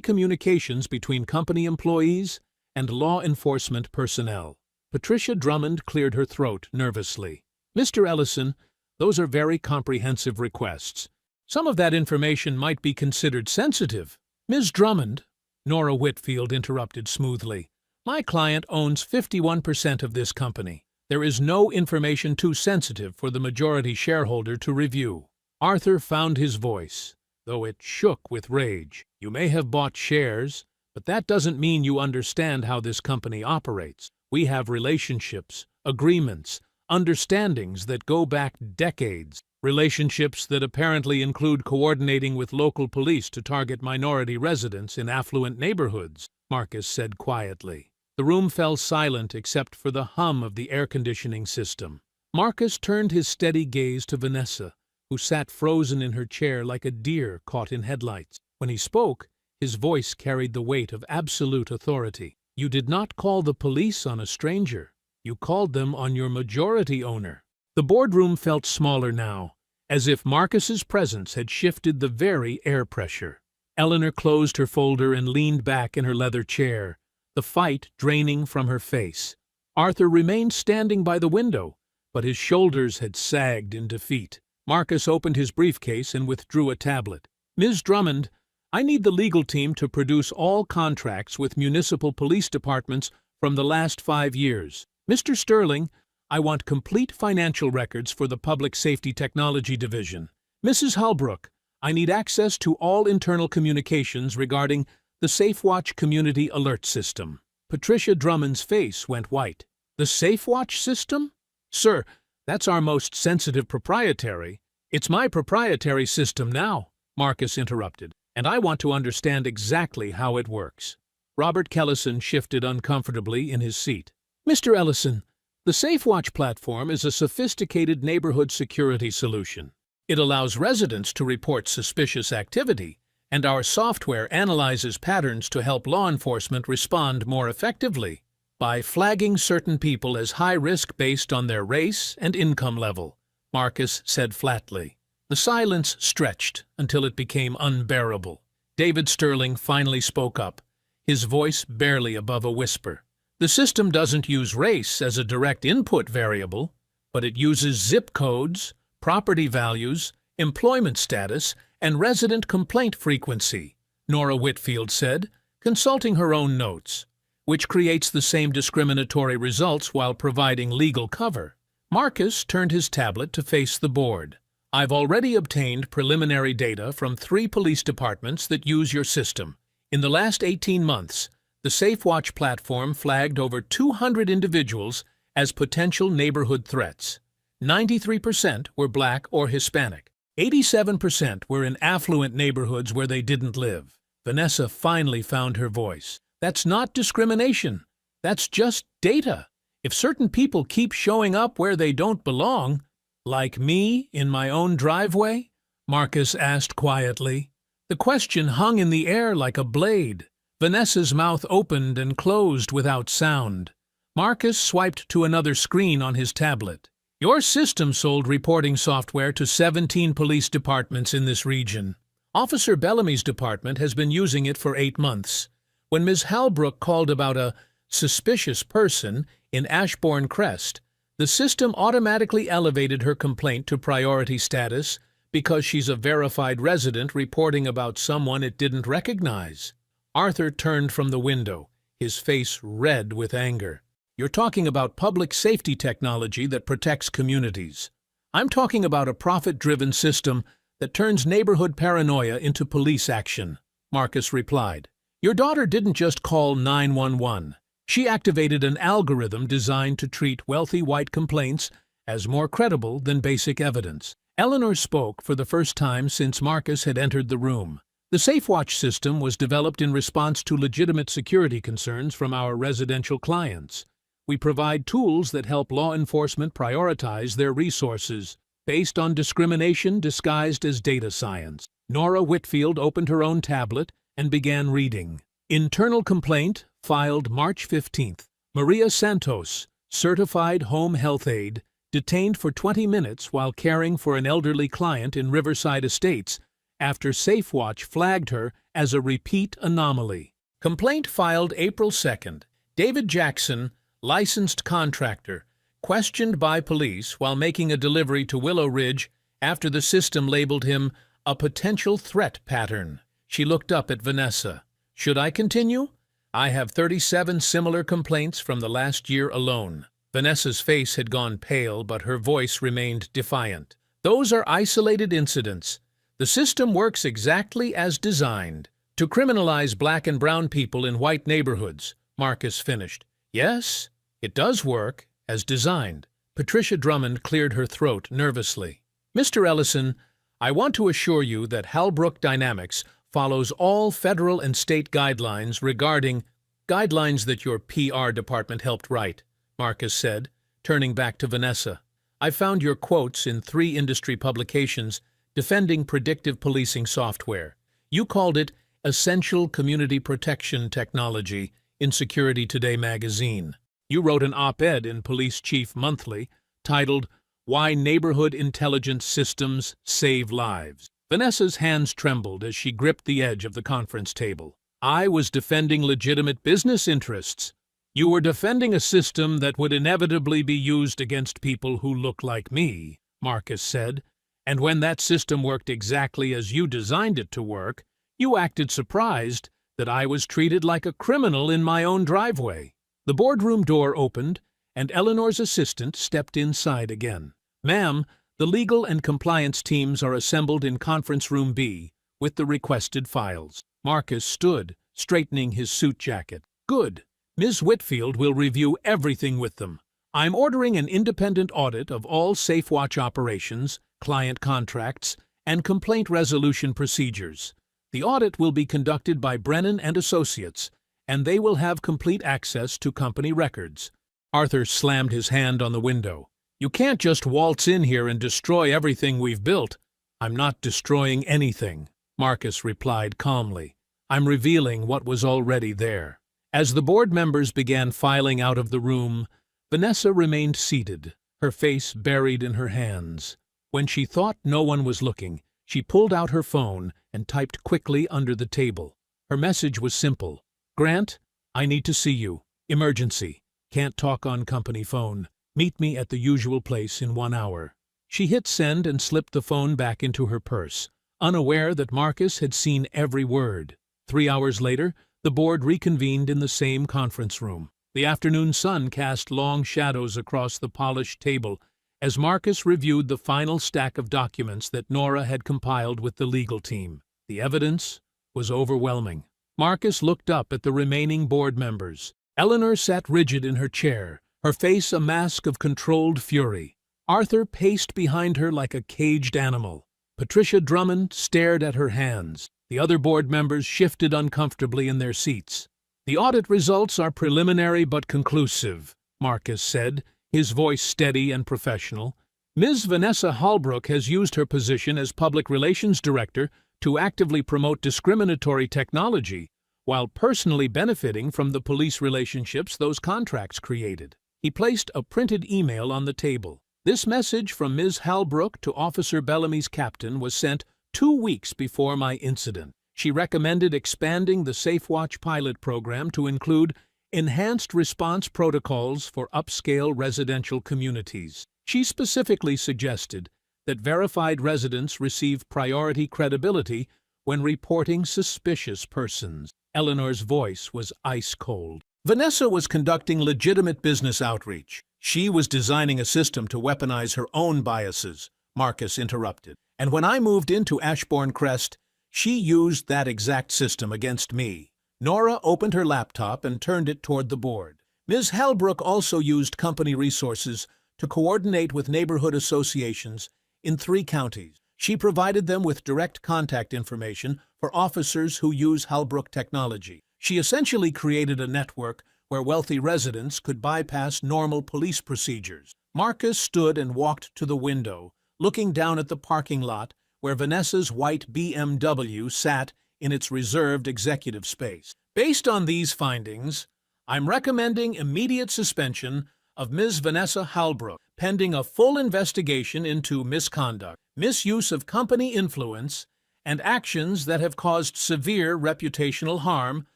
communications between company employees and law enforcement personnel." Patricia Drummond cleared her throat nervously. "Mr. Ellison, those are very comprehensive requests. Some of that information might be considered sensitive." "Ms. Drummond," Nora Whitfield interrupted smoothly, "my client owns 51% of this company. There is no information too sensitive for the majority shareholder to review." Arthur found his voice, though it shook with rage. "You may have bought shares, but that doesn't mean you understand how this company operates. We have relationships, agreements, understandings that go back decades, relationships that apparently include coordinating with local police to target minority residents in affluent neighborhoods," Marcus said quietly. The room fell silent except for the hum of the air conditioning system. Marcus turned his steady gaze to Vanessa, who sat frozen in her chair like a deer caught in headlights. When he spoke, his voice carried the weight of absolute authority. "You did not call the police on a stranger. You called them on your majority owner." The boardroom felt smaller now, as if Marcus's presence had shifted the very air pressure. Eleanor closed her folder and leaned back in her leather chair, the fight draining from her face. Arthur remained standing by the window, but his shoulders had sagged in defeat. Marcus opened his briefcase and withdrew a tablet. "Ms. Drummond, I need the legal team to produce all contracts with municipal police departments from the last 5 years. Mr. Sterling, I want complete financial records for the Public Safety Technology Division. Mrs. Halbrook, I need access to all internal communications regarding the SafeWatch Community Alert System." Patricia Drummond's face went white. "The SafeWatch system? Sir, that's our most sensitive proprietary." "It's my proprietary system now," Marcus interrupted, "and I want to understand exactly how it works." Robert Kellison shifted uncomfortably in his seat. "Mr. Ellison, the SafeWatch platform is a sophisticated neighborhood security solution. It allows residents to report suspicious activity, and our software analyzes patterns to help law enforcement respond more effectively by flagging certain people as high risk based on their race and income level," Marcus said flatly. The silence stretched until it became unbearable. David Sterling finally spoke up, his voice barely above a whisper. "The system doesn't use race as a direct input variable, but it uses zip codes, property values, employment status, and resident complaint frequency," Nora Whitfield said, consulting her own notes, "which creates the same discriminatory results while providing legal cover." Marcus turned his tablet to face the board. "I've already obtained preliminary data from 3 police departments that use your system. In the last 18 months, the SafeWatch platform flagged over 200 individuals as potential neighborhood threats. 93% were Black or Hispanic. 87% were in affluent neighborhoods where they didn't live." Vanessa finally found her voice. "That's not discrimination. That's just data. If certain people keep showing up where they don't belong, like me in my own driveway?" Marcus asked quietly. The question hung in the air like a blade. Vanessa's mouth opened and closed without sound. Marcus swiped to another screen on his tablet. "Your system sold reporting software to 17 police departments in this region. Officer Bellamy's department has been using it for 8 months. When Ms. Halbrook called about a suspicious person in Ashbourne Crest, the system automatically elevated her complaint to priority status because she's a verified resident reporting about someone it didn't recognize." Arthur turned from the window, his face red with anger. "You're talking about public safety technology that protects communities. I'm talking about a profit-driven system that turns neighborhood paranoia into police action," Marcus replied. "Your daughter didn't just call 911. She activated an algorithm designed to treat wealthy white complaints as more credible than basic evidence." Eleanor spoke for the first time since Marcus had entered the room. The SafeWatch system was developed in response to legitimate security concerns from our residential clients. We provide tools that help law enforcement prioritize their resources based on discrimination disguised as data science. Nora Whitfield opened her own tablet and began reading. Internal complaint filed March 15th. Maria Santos, certified home health aide, detained for 20 minutes while caring for an elderly client in Riverside Estates after SafeWatch flagged her as a repeat anomaly. Complaint filed April 2nd. David Jackson, licensed contractor, questioned by police while making a delivery to Willow Ridge after the system labeled him a potential threat pattern. She looked up at Vanessa. Should I continue? I have 37 similar complaints from the last year alone. Vanessa's face had gone pale, but her voice remained defiant. Those are isolated incidents. The system works exactly as designed to criminalize black and brown people in white neighborhoods, Marcus finished. Yes, it does work as designed. Patricia Drummond cleared her throat nervously. Mr. Ellison, I want to assure you that Halbrook Dynamics follows all federal and state guidelines regarding guidelines that your PR department helped write, Marcus said, turning back to Vanessa. I found your quotes in 3 industry publications defending predictive policing software. You called it essential community protection technology in Security Today magazine. You wrote an op-ed in Police Chief Monthly titled, Why Neighborhood Intelligence Systems Save Lives. Vanessa's hands trembled as she gripped the edge of the conference table. I was defending legitimate business interests. You were defending a system that would inevitably be used against people who look like me, Marcus said. And when that system worked exactly as you designed it to work, you acted surprised that I was treated like a criminal in my own driveway. The boardroom door opened, and Eleanor's assistant stepped inside again. Ma'am, the legal and compliance teams are assembled in Conference Room B with the requested files. Marcus stood, straightening his suit jacket. Good. Ms. Whitfield will review everything with them. I'm ordering an independent audit of all SafeWatch operations, client contracts, and complaint resolution procedures. The audit will be conducted by Brennan and Associates, and they will have complete access to company records. Arthur slammed his hand on the window. You can't just waltz in here and destroy everything we've built. I'm not destroying anything, Marcus replied calmly. I'm revealing what was already there. As the board members began filing out of the room, Vanessa remained seated, her face buried in her hands. When she thought no one was looking, she pulled out her phone and typed quickly under the table. Her message was simple. Grant, I need to see you. Emergency. Can't talk on company phone. Meet me at the usual place in 1 hour. She hit send and slipped the phone back into her purse, unaware that Marcus had seen every word. 3 hours later, the board reconvened in the same conference room. The afternoon sun cast long shadows across the polished table as Marcus reviewed the final stack of documents that Nora had compiled with the legal team. The evidence was overwhelming. Marcus looked up at the remaining board members. Eleanor sat rigid in her chair, her face a mask of controlled fury. Arthur paced behind her like a caged animal. Patricia Drummond stared at her hands. The other board members shifted uncomfortably in their seats. The audit results are preliminary but conclusive, Marcus said, his voice steady and professional. Ms. Vanessa Halbrook has used her position as Public Relations Director to actively promote discriminatory technology, while personally benefiting from the police relationships those contracts created. He placed a printed email on the table. This message from Ms. Halbrook to Officer Bellamy's captain was sent 2 weeks before my incident. She recommended expanding the SafeWatch pilot program to include enhanced response protocols for upscale residential communities. She specifically suggested that verified residents receive priority credibility when reporting suspicious persons. Eleanor's voice was ice cold. Vanessa was conducting legitimate business outreach. She was designing a system to weaponize her own biases, Marcus interrupted. And when I moved into Ashbourne Crest, she used that exact system against me. Nora opened her laptop and turned it toward the board. Ms. Halbrook also used company resources to coordinate with neighborhood associations in 3 counties. She provided them with direct contact information for officers who use Halbrook technology. She essentially created a network where wealthy residents could bypass normal police procedures. Marcus stood and walked to the window, looking down at the parking lot where Vanessa's white BMW sat in its reserved executive space. Based on these findings, I'm recommending immediate suspension of Ms. Vanessa Halbrook, pending a full investigation into misconduct, misuse of company influence, and actions that have caused severe reputational harm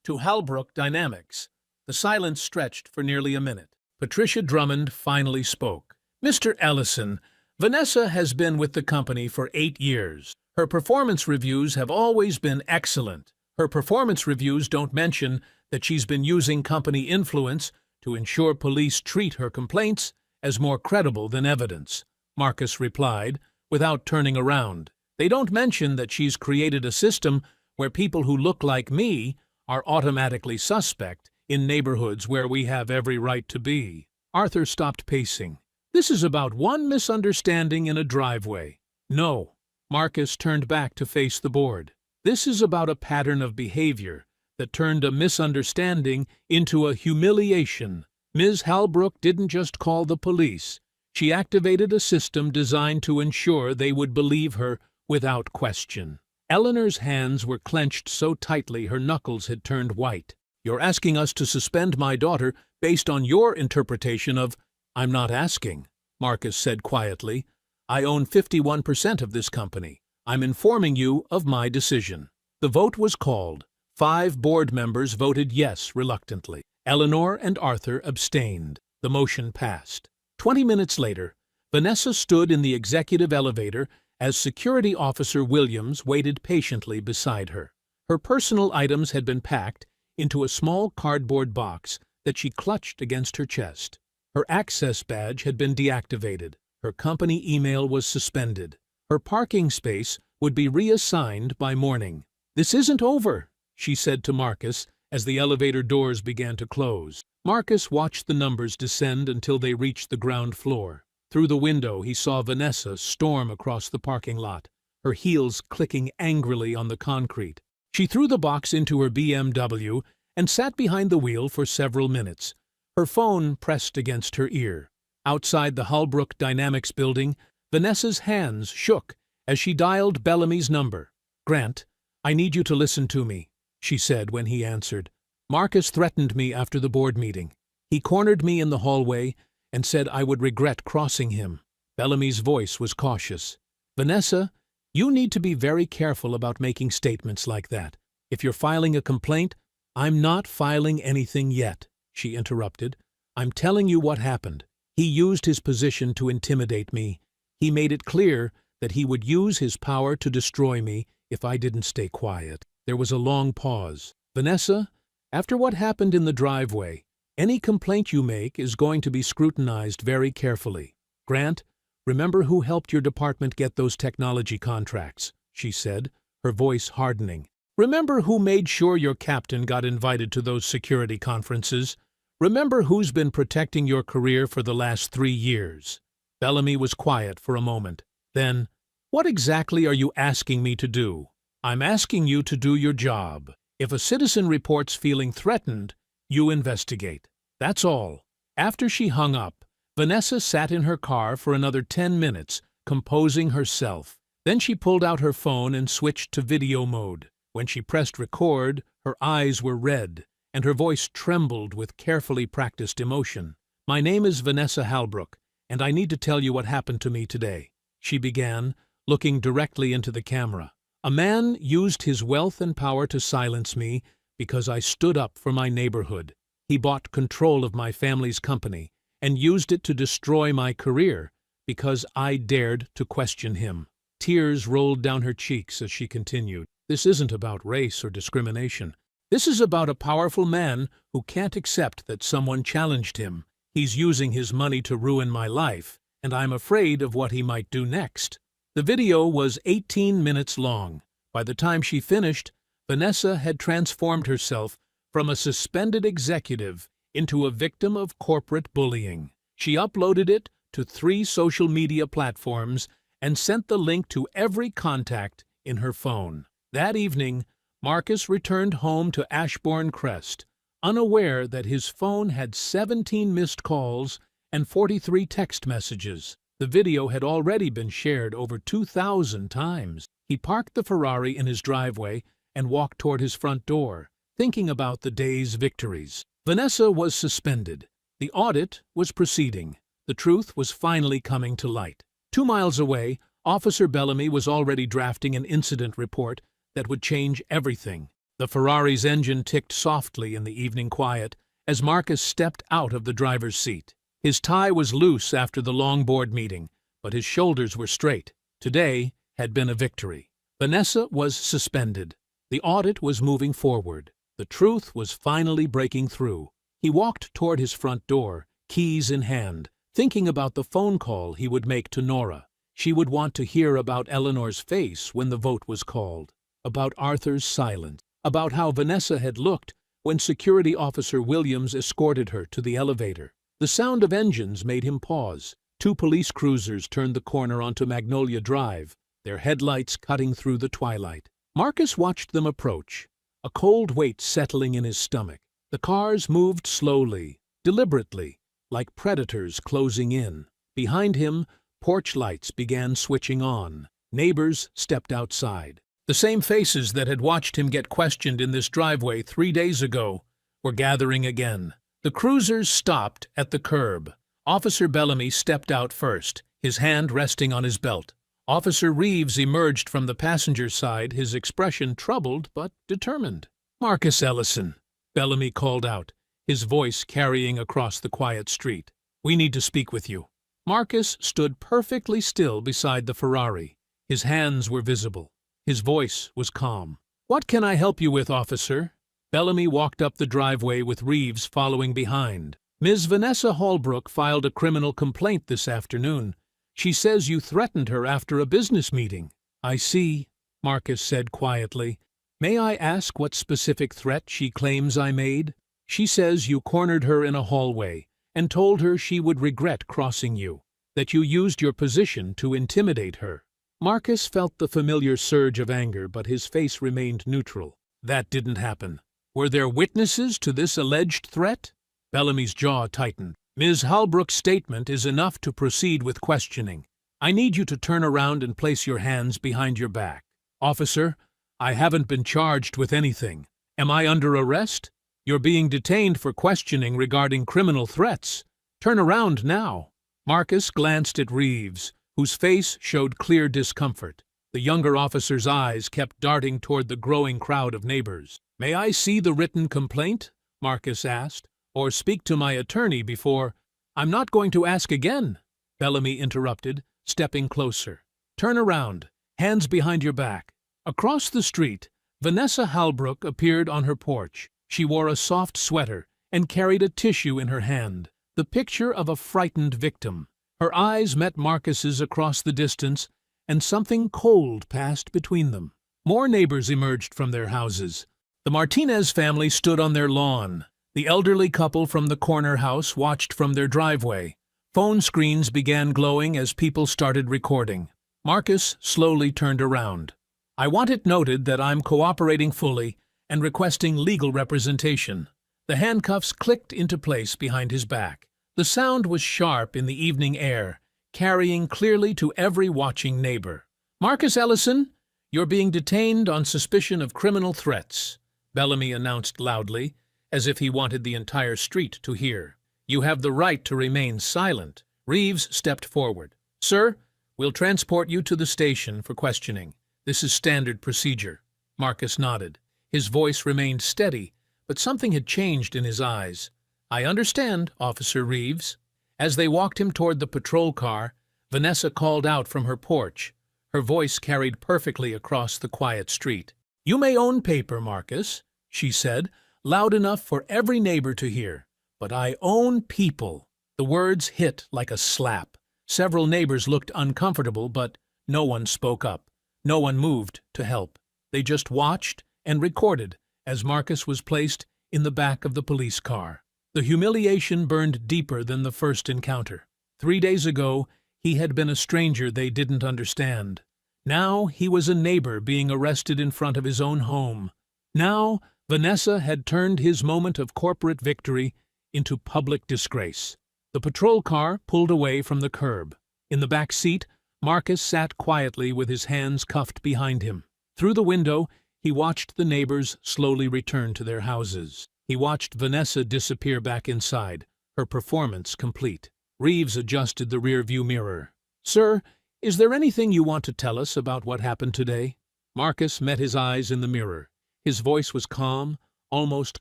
to Halbrook Dynamics. The silence stretched for nearly a minute. Patricia Drummond finally spoke. Mr. Ellison, Vanessa has been with the company for 8 years. Her performance reviews have always been excellent. Her performance reviews don't mention that she's been using company influence to ensure police treat her complaints as more credible than evidence, Marcus replied, without turning around. They don't mention that she's created a system where people who look like me are automatically suspect in neighborhoods where we have every right to be. Arthur stopped pacing. This is about one misunderstanding in a driveway. No. Marcus turned back to face the board. This is about a pattern of behavior that turned a misunderstanding into a humiliation. Ms. Halbrook didn't just call the police. She activated a system designed to ensure they would believe her without question. Eleanor's hands were clenched so tightly her knuckles had turned white. You're asking us to suspend my daughter based on your interpretation of— I'm not asking, Marcus said quietly. I own 51% of this company. I'm informing you of my decision. The vote was called. 5 board members voted yes reluctantly. Eleanor and Arthur abstained. The motion passed. 20 minutes later, Vanessa stood in the executive elevator as Security Officer Williams waited patiently beside her. Her personal items had been packed into a small cardboard box that she clutched against her chest. Her access badge had been deactivated. Her company email was suspended. Her parking space would be reassigned by morning. This isn't over, she said to Marcus as the elevator doors began to close. Marcus watched the numbers descend until they reached the ground floor. Through the window, he saw Vanessa storm across the parking lot, her heels clicking angrily on the concrete. She threw the box into her BMW and sat behind the wheel for several minutes, her phone pressed against her ear. Outside the Halbrook Dynamics building, Vanessa's hands shook as she dialed Bellamy's number. "Grant, I need you to listen to me," she said when he answered. "Marcus threatened me after the board meeting. He cornered me in the hallway and said I would regret crossing him." Bellamy's voice was cautious. "Vanessa, you need to be very careful about making statements like that. If you're filing a complaint—" "I'm not filing anything yet," she interrupted. "I'm telling you what happened. He used his position to intimidate me. He made it clear that he would use his power to destroy me if I didn't stay quiet." There was a long pause. "Vanessa, after what happened in the driveway, any complaint you make is going to be scrutinized very carefully. Grant, remember who helped your department get those technology contracts," she said, her voice hardening. "Remember who made sure your captain got invited to those security conferences. Remember who's been protecting your career for the last 3 years." Bellamy was quiet for a moment. Then, "What exactly are you asking me to do?" "I'm asking you to do your job. If a citizen reports feeling threatened, you investigate. That's all." After she hung up, Vanessa sat in her car for another 10 minutes, composing herself. Then she pulled out her phone and switched to video mode. When she pressed record, her eyes were red, and her voice trembled with carefully practiced emotion. "My name is Vanessa Halbrook, and I need to tell you what happened to me today," she began, looking directly into the camera. "A man used his wealth and power to silence me because I stood up for my neighborhood. He bought control of my family's company and used it to destroy my career because I dared to question him." Tears rolled down her cheeks as she continued. "This isn't about race or discrimination. This is about a powerful man who can't accept that someone challenged him. He's using his money to ruin my life, and I'm afraid of what he might do next." The video was 18 minutes long. By the time she finished, Vanessa had transformed herself from a suspended executive into a victim of corporate bullying. She uploaded it to 3 social media platforms and sent the link to every contact in her phone. That evening, Marcus returned home to Ashbourne Crest, unaware that his phone had 17 missed calls and 43 text messages. The video had already been shared over 2,000 times. He parked the Ferrari in his driveway and walked toward his front door, thinking about the day's victories. Vanessa was suspended. The audit was proceeding. The truth was finally coming to light. 2 miles away, Officer Bellamy was already drafting an incident report that would change everything. The Ferrari's engine ticked softly in the evening quiet as Marcus stepped out of the driver's seat. His tie was loose after the long board meeting, but his shoulders were straight. Today had been a victory. Vanessa was suspended. The audit was moving forward. The truth was finally breaking through. He walked toward his front door, keys in hand, thinking about the phone call he would make to Nora. She would want to hear about Eleanor's face when the vote was called, about Arthur's silence, about how Vanessa had looked when Security Officer Williams escorted her to the elevator. The sound of engines made him pause. 2 police cruisers turned the corner onto Magnolia Drive, their headlights cutting through the twilight. Marcus watched them approach, a cold weight settling in his stomach. The cars moved slowly, deliberately, like predators closing in. Behind him, porch lights began switching on. Neighbors stepped outside. The same faces that had watched him get questioned in this driveway 3 days ago were gathering again. The cruisers stopped at the curb. Officer Bellamy stepped out first, his hand resting on his belt. Officer Reeves emerged from the passenger side, his expression troubled but determined. "Marcus Ellison," Bellamy called out, his voice carrying across the quiet street. "We need to speak with you." Marcus stood perfectly still beside the Ferrari. His hands were visible. His voice was calm. "What can I help you with, officer?" Bellamy walked up the driveway with Reeves following behind. "Ms. Vanessa Holbrook filed a criminal complaint this afternoon. She says you threatened her after a business meeting." "I see," Marcus said quietly. "May I ask what specific threat she claims I made?" "She says you cornered her in a hallway and told her she would regret crossing you, that you used your position to intimidate her." Marcus felt the familiar surge of anger, but his face remained neutral. "That didn't happen." "Were there witnesses to this alleged threat?" Bellamy's jaw tightened. "Ms. Holbrook's statement is enough to proceed with questioning. I need you to turn around and place your hands behind your back." "Officer, I haven't been charged with anything. Am I under arrest? You're being detained for questioning regarding criminal threats. Turn around now." Marcus glanced at Reeves, whose face showed clear discomfort. The younger officer's eyes kept darting toward the growing crowd of neighbors. "May I see the written complaint?" Marcus asked. "Or speak to my attorney before—" "I'm not going to ask again," Bellamy interrupted, stepping closer. "Turn around, hands behind your back." Across the street, Vanessa Holbrook appeared on her porch. She wore a soft sweater and carried a tissue in her hand, the picture of a frightened victim. Her eyes met Marcus's across the distance, and something cold passed between them. More neighbors emerged from their houses. The Martinez family stood on their lawn. The elderly couple from the corner house watched from their driveway. Phone screens began glowing as people started recording. Marcus slowly turned around. "I want it noted that I'm cooperating fully and requesting legal representation." The handcuffs clicked into place behind his back. The sound was sharp in the evening air, carrying clearly to every watching neighbor. "Marcus Ellison, you're being detained on suspicion of criminal threats," Bellamy announced loudly, as if he wanted the entire street to hear. "You have the right to remain silent." Reeves stepped forward. "Sir, we'll transport you to the station for questioning. This is standard procedure." Marcus nodded. His voice remained steady, but something had changed in his eyes. "I understand, Officer Reeves." As they walked him toward the patrol car, Vanessa called out from her porch. Her voice carried perfectly across the quiet street. "You may own paper, Marcus," she said, loud enough for every neighbor to hear. "But I own people." The words hit like a slap. Several neighbors looked uncomfortable, but no one spoke up. No one moved to help. They just watched and recorded as Marcus was placed in the back of the police car. The humiliation burned deeper than the first encounter. 3 days ago, He had been a stranger they didn't understand. Now he was a neighbor being arrested in front of his own home. Now Vanessa had turned his moment of corporate victory into public disgrace. The patrol car pulled away from the curb. In the back seat, Marcus sat quietly with his hands cuffed behind him. Through the window, he watched the neighbors slowly return to their houses. He watched Vanessa disappear back inside, her performance complete. Reeves adjusted the rear-view mirror. "Sir, is there anything you want to tell us about what happened today?" Marcus met his eyes in the mirror. His voice was calm, almost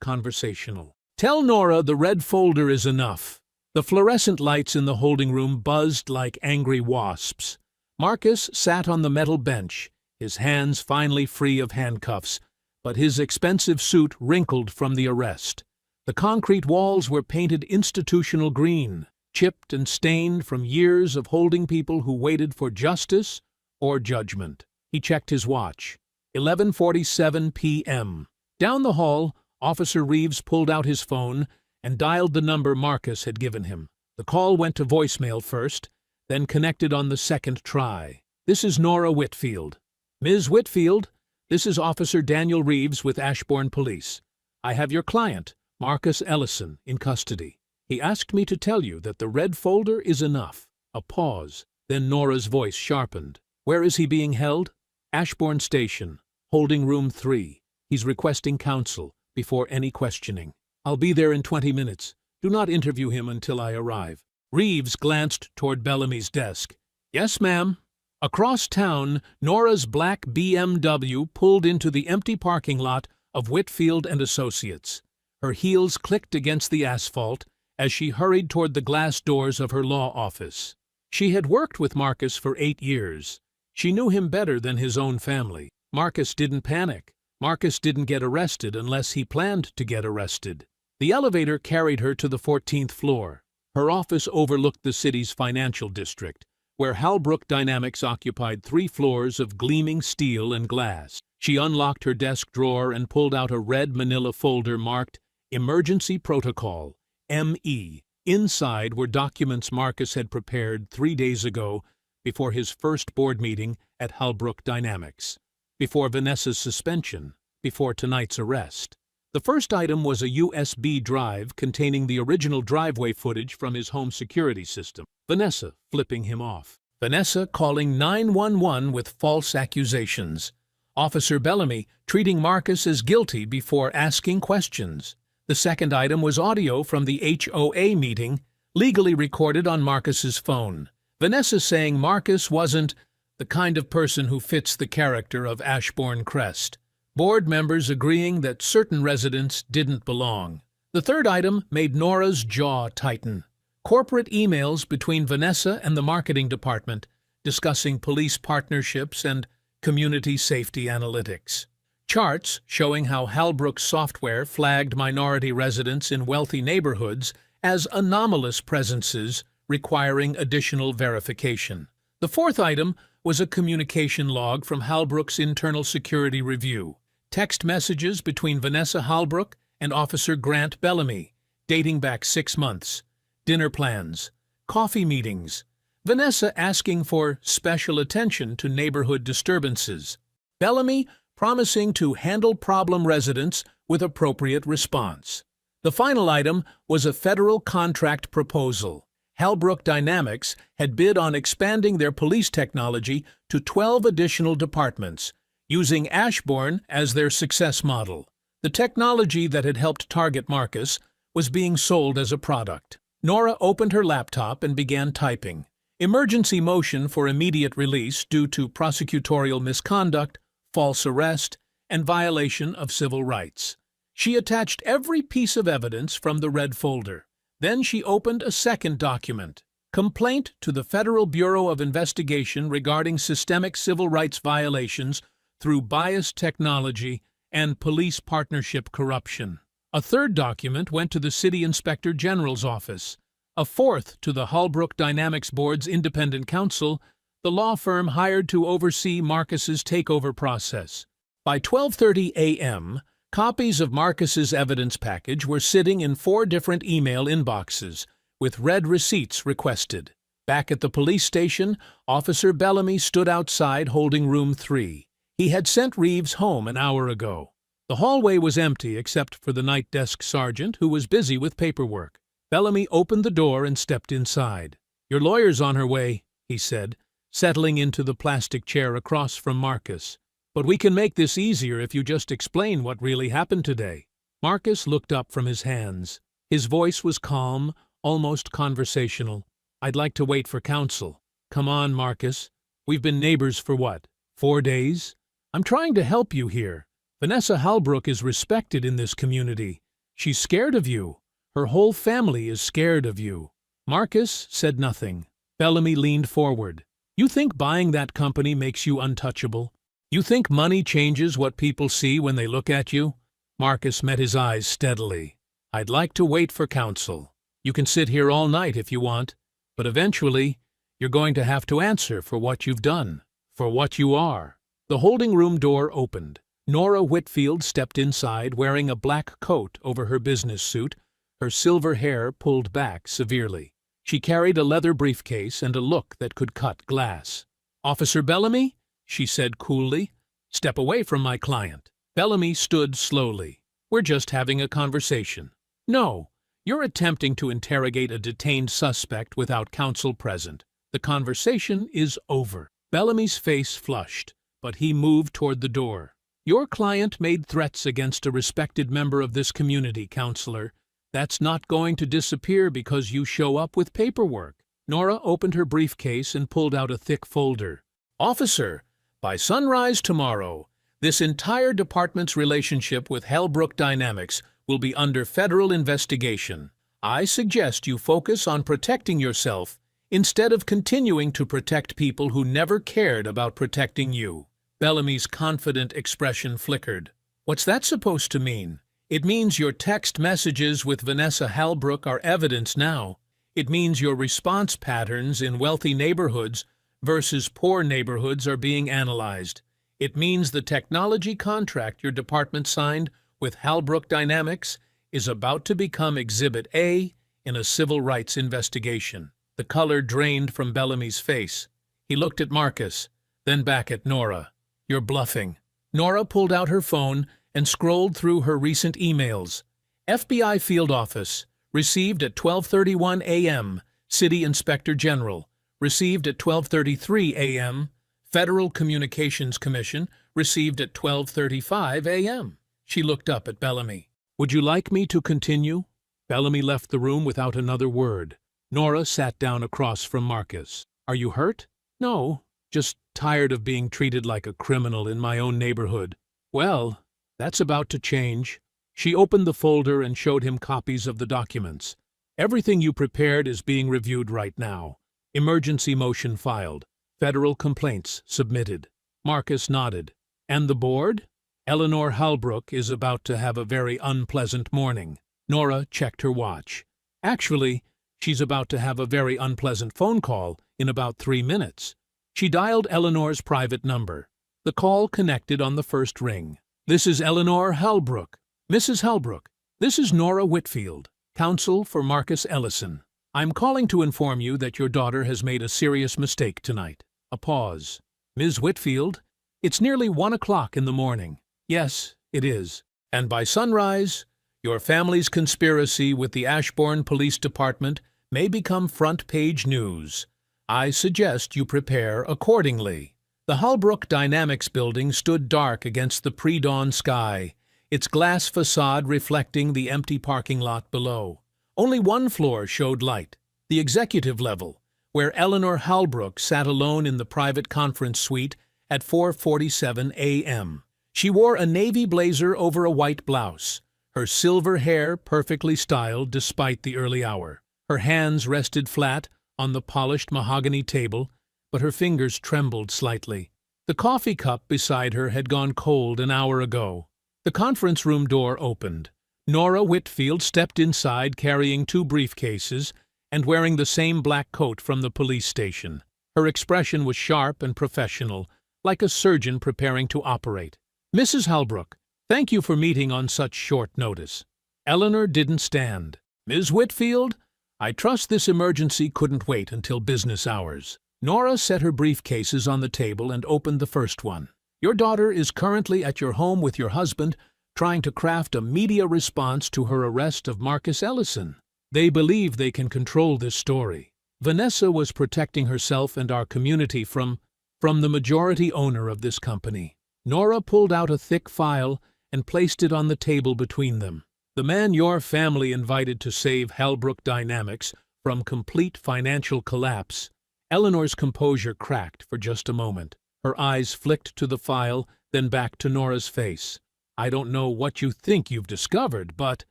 conversational. "Tell Nora the red folder is enough." The fluorescent lights in the holding room buzzed like angry wasps. Marcus sat on the metal bench, his hands finally free of handcuffs, but his expensive suit wrinkled from the arrest. The concrete walls were painted institutional green, chipped and stained from years of holding people who waited for justice or judgment. He checked his watch. 11:47 p.m. Down the hall, Officer Reeves pulled out his phone and dialed the number Marcus had given him. The call went to voicemail first, then connected on the second try. "This is Nora Whitfield." "Ms. Whitfield, this is Officer Daniel Reeves with Ashbourne Police. I have your client, Marcus Ellison, in custody. He asked me to tell you that the red folder is enough." A pause, then Nora's voice sharpened. "Where is he being held?" "Ashbourne Station, holding room 3. He's requesting counsel before any questioning." "I'll be there in 20 minutes. Do not interview him until I arrive." Reeves glanced toward Bellamy's desk. "Yes, ma'am." Across town, Nora's black BMW pulled into the empty parking lot of Whitfield and Associates. Her heels clicked against the asphalt as she hurried toward the glass doors of her law office. She had worked with Marcus for 8 years. She knew him better than his own family. Marcus didn't panic. Marcus didn't get arrested unless he planned to get arrested. The elevator carried her to the 14th floor. Her office overlooked the city's financial district, where Halbrook Dynamics occupied 3 floors of gleaming steel and glass. She unlocked her desk drawer and pulled out a red manila folder marked Emergency Protocol, ME. Inside were documents Marcus had prepared 3 days ago before his first board meeting at Halbrook Dynamics, before Vanessa's suspension, before tonight's arrest. The first item was a USB drive containing the original driveway footage from his home security system. Vanessa flipping him off. Vanessa calling 911 with false accusations. Officer Bellamy treating Marcus as guilty before asking questions. The second item was audio from the HOA meeting, legally recorded on Marcus's phone. Vanessa saying Marcus wasn't the kind of person who fits the character of Ashbourne Crest. Board members agreeing that certain residents didn't belong. The third item made Nora's jaw tighten. Corporate emails between Vanessa and the marketing department discussing police partnerships and community safety analytics. Charts showing how Halbrook's software flagged minority residents in wealthy neighborhoods as anomalous presences requiring additional verification. The fourth item was a communication log from Halbrook's internal security review. Text messages between Vanessa Halbrook and Officer Grant Bellamy, dating back 6 months. Dinner plans, coffee meetings, Vanessa asking for special attention to neighborhood disturbances. Bellamy promising to handle problem residents with appropriate response. The final item was a federal contract proposal. Halbrook Dynamics had bid on expanding their police technology to 12 additional departments, using Ashbourne as their success model. The technology that had helped target Marcus was being sold as a product. Nora opened her laptop and began typing. Emergency motion for immediate release due to prosecutorial misconduct, false arrest, and violation of civil rights. She attached every piece of evidence from the red folder. Then she opened a second document, Complaint to the Federal Bureau of Investigation regarding systemic civil rights violations through biased technology and police partnership corruption. A third document went to the City Inspector General's office. A fourth to the Halbrook Dynamics Board's independent counsel, the law firm hired to oversee Marcus's takeover process. By 12:30 a.m., copies of Marcus's evidence package were sitting in 4 different email inboxes, with red receipts requested. Back at the police station, Officer Bellamy stood outside holding room 3. He had sent Reeves home an hour ago. The hallway was empty except for the night desk sergeant, who was busy with paperwork. Bellamy opened the door and stepped inside. "Your lawyer's on her way," he said, settling into the plastic chair across from Marcus. "But we can make this easier if you just explain what really happened today." Marcus looked up from his hands. His voice was calm, almost conversational. "I'd like to wait for counsel." "Come on, Marcus. We've been neighbors for what, 4 days? I'm trying to help you here. Vanessa Halbrook is respected in this community. She's scared of you. Her whole family is scared of you." Marcus said nothing. Bellamy leaned forward. "You think buying that company makes you untouchable? You think money changes what people see when they look at you?" Marcus met his eyes steadily. "I'd like to wait for counsel. You can sit here all night if you want, but eventually you're going to have to answer for what you've done, for what you are." The holding room door opened. Nora Whitfield stepped inside wearing a black coat over her business suit, her silver hair pulled back severely. She carried a leather briefcase and a look that could cut glass. "Officer Bellamy," she said coolly, "step away from my client." Bellamy stood slowly. "We're just having a conversation." "No, you're attempting to interrogate a detained suspect without counsel present. The conversation is over." Bellamy's face flushed, but he moved toward the door. "Your client made threats against a respected member of this community, counselor. That's not going to disappear because you show up with paperwork." Nora opened her briefcase and pulled out a thick folder. "Officer, by sunrise tomorrow, this entire department's relationship with Halbrook Dynamics will be under federal investigation. I suggest you focus on protecting yourself instead of continuing to protect people who never cared about protecting you." Bellamy's confident expression flickered. "What's that supposed to mean?" "It means your text messages with Vanessa Halbrook are evidence now. It means your response patterns in wealthy neighborhoods versus poor neighborhoods are being analyzed. It means the technology contract your department signed with Halbrook Dynamics is about to become Exhibit A in a civil rights investigation." The color drained from Bellamy's face. He looked at Marcus, then back at Nora. "You're bluffing." Nora pulled out her phone and scrolled through her recent emails. "FBI Field Office, received at 12:31 a.m. City Inspector General, received at 12:33 a.m. Federal Communications Commission, received at 12:35 a.m. She looked up at Bellamy. "Would you like me to continue?" Bellamy left the room without another word. Nora sat down across from Marcus. "Are you hurt?" "No, just tired of being treated like a criminal in my own neighborhood." "Well, that's about to change." She opened the folder and showed him copies of the documents. "Everything you prepared is being reviewed right now. Emergency motion filed. Federal complaints submitted." Marcus nodded. "And the board?" "Eleanor Halbrook is about to have a very unpleasant morning." Nora checked her watch. "Actually, she's about to have a very unpleasant phone call in about 3 minutes." She dialed Eleanor's private number. The call connected on the first ring. "This is Eleanor Halbrook." "Mrs. Halbrook, this is Nora Whitfield, counsel for Marcus Ellison. I'm calling to inform you that your daughter has made a serious mistake tonight." A pause. "Ms. Whitfield, it's nearly 1 o'clock in the morning." "Yes, it is." "And by sunrise, your family's conspiracy with the Ashbourne Police Department may become front-page news. I suggest you prepare accordingly." The Halbrook Dynamics building stood dark against the pre-dawn sky, its glass facade reflecting the empty parking lot below. Only one floor showed light, the executive level, where Eleanor Halbrook sat alone in the private conference suite at 4:47 a.m. She wore a navy blazer over a white blouse, her silver hair perfectly styled despite the early hour. Her hands rested flat on the polished mahogany table, but her fingers trembled slightly. The coffee cup beside her had gone cold an hour ago. The conference room door opened. Nora Whitfield stepped inside carrying 2 briefcases and wearing the same black coat from the police station. Her expression was sharp and professional, like a surgeon preparing to operate. "Mrs. Halbrook, thank you for meeting on such short notice." Eleanor didn't stand. "Ms. Whitfield, I trust this emergency couldn't wait until business hours. Nora set her briefcases on the table and opened the first one. Your daughter is currently at your home with your husband, trying to craft a media response to her arrest of Marcus Ellison. They believe they can control this story. Vanessa was protecting herself and our community from the majority owner of this company. Nora pulled out a thick file and placed it on the table between them. The man your family invited to save Halbrook Dynamics from complete financial collapse. Eleanor's composure cracked for just a moment. Her eyes flicked to the file, then back to Nora's face. I don't know what you think you've discovered, but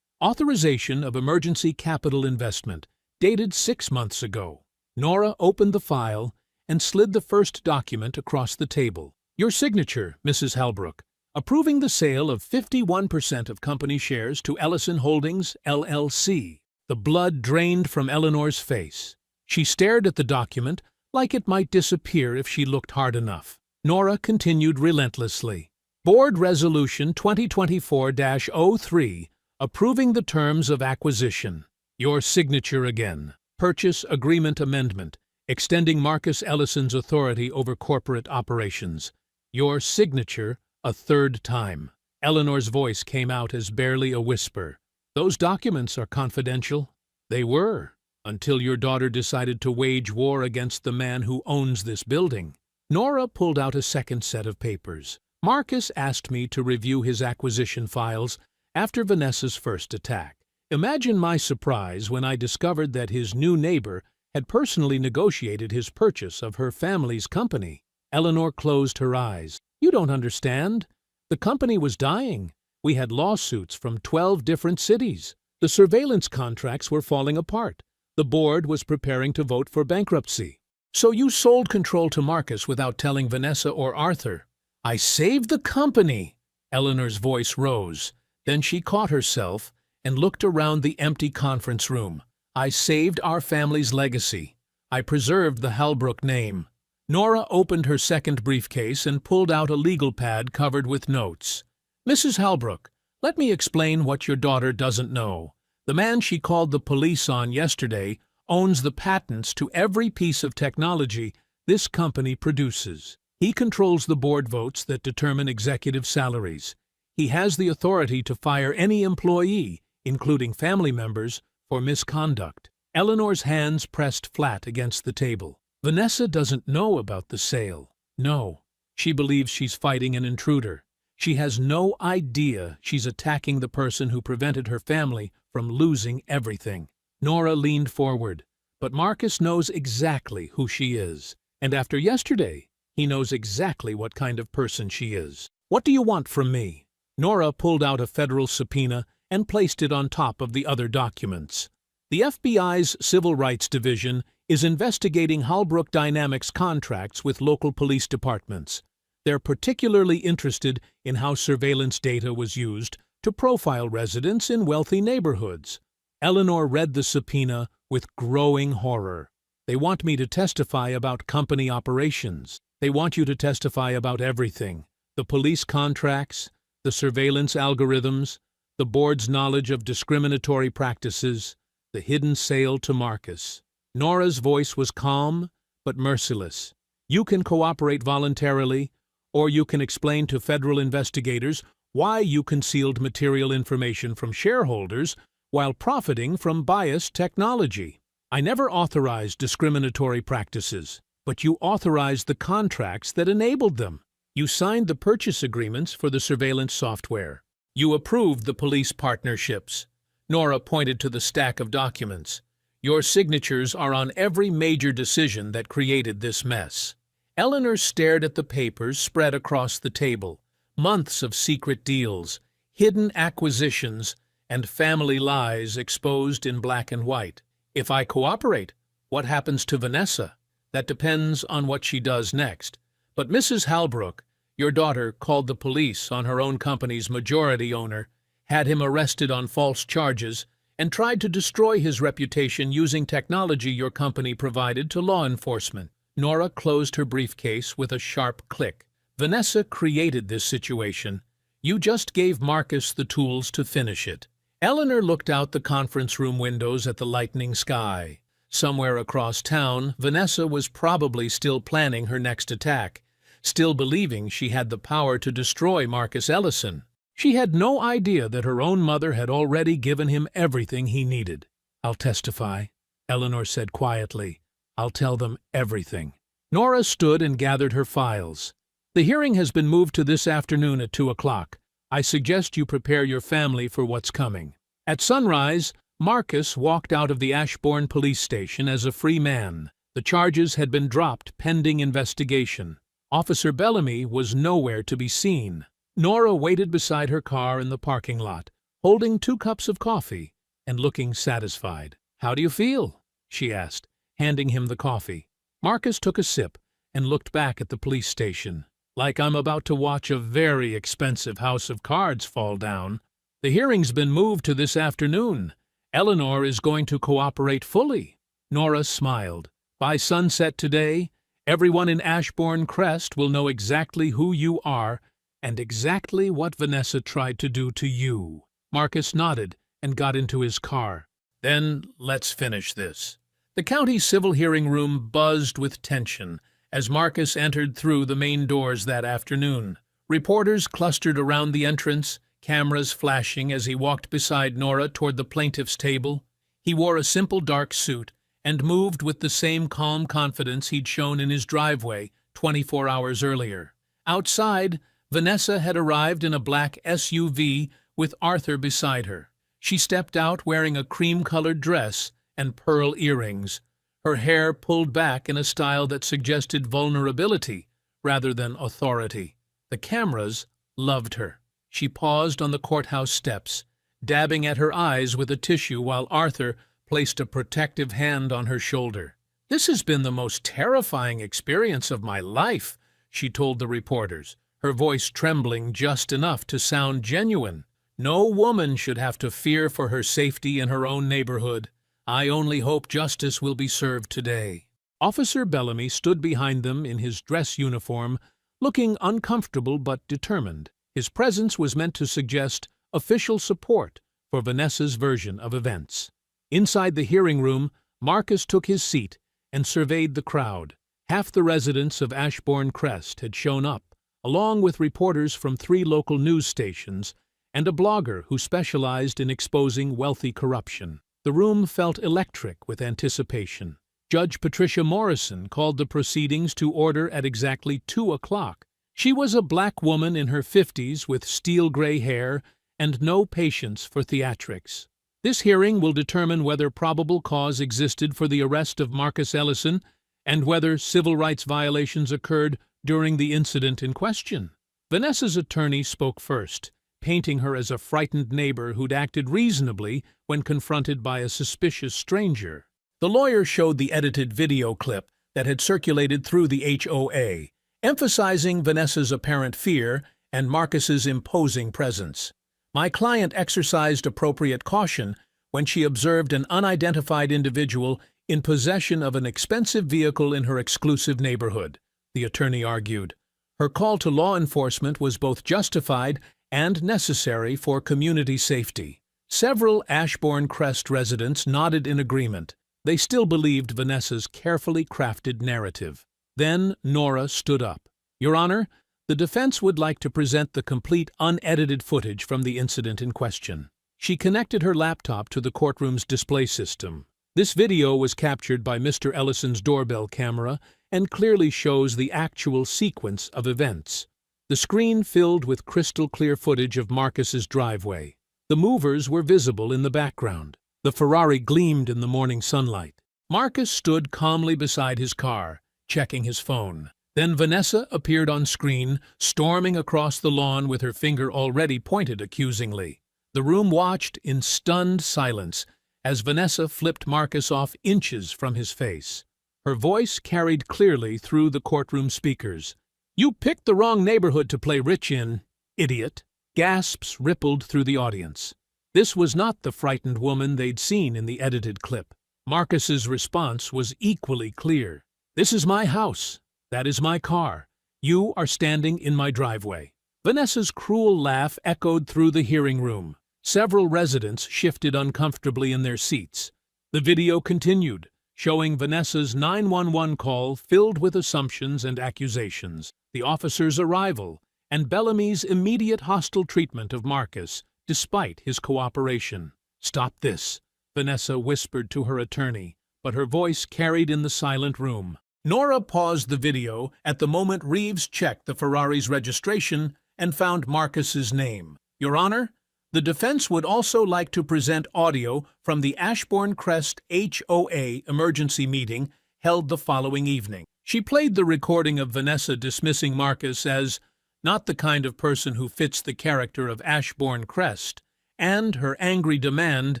authorization of emergency capital investment, dated 6 months ago. Nora opened the file and slid the first document across the table. Your signature, Mrs. Halbrook, approving the sale of 51% of company shares to Ellison Holdings, LLC. The blood drained from Eleanor's face. She stared at the document like it might disappear if she looked hard enough. Nora continued relentlessly. Board Resolution 2024-03, approving the terms of acquisition. Your signature again. Purchase Agreement Amendment, extending Marcus Ellison's authority over corporate operations. Your signature a third time. Eleanor's voice came out as barely a whisper. Those documents are confidential. They were, until your daughter decided to wage war against the man who owns this building. Nora pulled out a second set of papers. Marcus asked me to review his acquisition files after Vanessa's first attack. Imagine my surprise when I discovered that his new neighbor had personally negotiated his purchase of her family's company. Eleanor closed her eyes. You don't understand. The company was dying. We had lawsuits from 12 different cities. The surveillance contracts were falling apart. The board was preparing to vote for bankruptcy. So you sold control to Marcus without telling Vanessa or Arthur. I saved the company. Eleanor's voice rose. Then she caught herself and looked around the empty conference room. I saved our family's legacy. I preserved the Halbrook name. Nora opened her second briefcase and pulled out a legal pad covered with notes. Mrs. Halbrook, let me explain what your daughter doesn't know. The man she called the police on yesterday owns the patents to every piece of technology this company produces. He controls the board votes that determine executive salaries. He has the authority to fire any employee, including family members, for misconduct. Eleanor's hands pressed flat against the table. Vanessa doesn't know about the sale. No, she believes she's fighting an intruder. She has no idea she's attacking the person who prevented her family from losing everything. Nora leaned forward. But Marcus knows exactly who she is. And after yesterday, he knows exactly what kind of person she is. What do you want from me? Nora pulled out a federal subpoena and placed it on top of the other documents. The FBI's Civil Rights Division is investigating Halbrook Dynamics contracts with local police departments. They're particularly interested in how surveillance data was used to profile residents in wealthy neighborhoods. Eleanor read the subpoena with growing horror. They want me to testify about company operations. They want you to testify about everything. The police contracts, the surveillance algorithms, the board's knowledge of discriminatory practices, the hidden sale to Marcus. Nora's voice was calm but merciless. You can cooperate voluntarily, or you can explain to federal investigators why you concealed material information from shareholders while profiting from biased technology. I never authorized discriminatory practices, but you authorized the contracts that enabled them. You signed the purchase agreements for the surveillance software. You approved the police partnerships. Nora pointed to the stack of documents. Your signatures are on every major decision that created this mess. Eleanor stared at the papers spread across the table. Months of secret deals, hidden acquisitions, and family lies exposed in black and white. If I cooperate, what happens to Vanessa? That depends on what she does next. But Mrs. Halbrook, your daughter, called the police on her own company's majority owner, had him arrested on false charges, and tried to destroy his reputation using technology your company provided to law enforcement. Nora closed her briefcase with a sharp click. Vanessa created this situation. You just gave Marcus the tools to finish it. Eleanor looked out the conference room windows at the lightening sky. Somewhere across town, Vanessa was probably still planning her next attack, still believing she had the power to destroy Marcus Ellison. She had no idea that her own mother had already given him everything he needed. "I'll testify," Eleanor said quietly. "I'll tell them everything." Nora stood and gathered her files. "The hearing has been moved to this afternoon at 2 o'clock. I suggest you prepare your family for what's coming." At sunrise, Marcus walked out of the Ashbourne police station as a free man. The charges had been dropped pending investigation. Officer Bellamy was nowhere to be seen. Nora waited beside her car in the parking lot, holding 2 cups of coffee and looking satisfied. "How do you feel?" she asked, handing him the coffee. Marcus took a sip and looked back at the police station. "Like I'm about to watch a very expensive house of cards fall down. The hearing's been moved to this afternoon. Eleanor is going to cooperate fully." Nora smiled. "By sunset today, everyone in Ashbourne Crest will know exactly who you are and exactly what Vanessa tried to do to you." Marcus nodded and got into his car. "Then let's finish this." The county civil hearing room buzzed with tension as Marcus entered through the main doors that afternoon. Reporters clustered around the entrance, cameras flashing as he walked beside Nora toward the plaintiff's table. He wore a simple dark suit and moved with the same calm confidence he'd shown in his driveway 24 hours earlier. Outside, Vanessa had arrived in a black SUV with Arthur beside her. She stepped out wearing a cream-colored dress and pearl earrings, her hair pulled back in a style that suggested vulnerability rather than authority. The cameras loved her. She paused on the courthouse steps, dabbing at her eyes with a tissue while Arthur placed a protective hand on her shoulder. "This has been the most terrifying experience of my life," she told the reporters, her voice trembling just enough to sound genuine. "No woman should have to fear for her safety in her own neighborhood. I only hope justice will be served today." Officer Bellamy stood behind them in his dress uniform, looking uncomfortable but determined. His presence was meant to suggest official support for Vanessa's version of events. Inside the hearing room, Marcus took his seat and surveyed the crowd. Half the residents of Ashbourne Crest had shown up, along with reporters from 3 local news stations and a blogger who specialized in exposing wealthy corruption. The room felt electric with anticipation. Judge Patricia Morrison called the proceedings to order at exactly 2 o'clock. She was a black woman in her 50s with steel-gray hair and no patience for theatrics. "This hearing will determine whether probable cause existed for the arrest of Marcus Ellison and whether civil rights violations occurred during the incident in question." Vanessa's attorney spoke first, painting her as a frightened neighbor who'd acted reasonably when confronted by a suspicious stranger. The lawyer showed the edited video clip that had circulated through the HOA, emphasizing Vanessa's apparent fear and Marcus's imposing presence. "My client exercised appropriate caution when she observed an unidentified individual in possession of an expensive vehicle in her exclusive neighborhood," the attorney argued. Her call to law enforcement was both justified and necessary for community safety. Several Ashbourne Crest residents nodded in agreement. They still believed Vanessa's carefully crafted narrative. Then Nora stood up. "Your Honor, the defense would like to present the complete unedited footage from the incident in question." She connected her laptop to the courtroom's display system. This video was captured by Mr. Ellison's doorbell camera and clearly shows the actual sequence of events. The screen filled with crystal-clear footage of Marcus's driveway. The movers were visible in the background. The Ferrari gleamed in the morning sunlight. Marcus stood calmly beside his car, checking his phone. Then Vanessa appeared on screen, storming across the lawn with her finger already pointed accusingly. The room watched in stunned silence as Vanessa flipped Marcus off inches from his face. Her voice carried clearly through the courtroom speakers. "You picked the wrong neighborhood to play rich in, idiot." Gasps rippled through the audience. This was not the frightened woman they'd seen in the edited clip. Marcus's response was equally clear. "This is my house. That is my car. You are standing in my driveway." Vanessa's cruel laugh echoed through the hearing room. Several residents shifted uncomfortably in their seats. The video continued, showing Vanessa's 911 call filled with assumptions and accusations, the officer's arrival, and Bellamy's immediate hostile treatment of Marcus, despite his cooperation. "Stop this," Vanessa whispered to her attorney, but her voice carried in the silent room. Nora paused the video at the moment Reeves checked the Ferrari's registration and found Marcus's name. "Your Honor, the defense would also like to present audio from the Ashbourne Crest HOA emergency meeting held the following evening." She played the recording of Vanessa dismissing Marcus as not the kind of person who fits the character of Ashbourne Crest, and her angry demand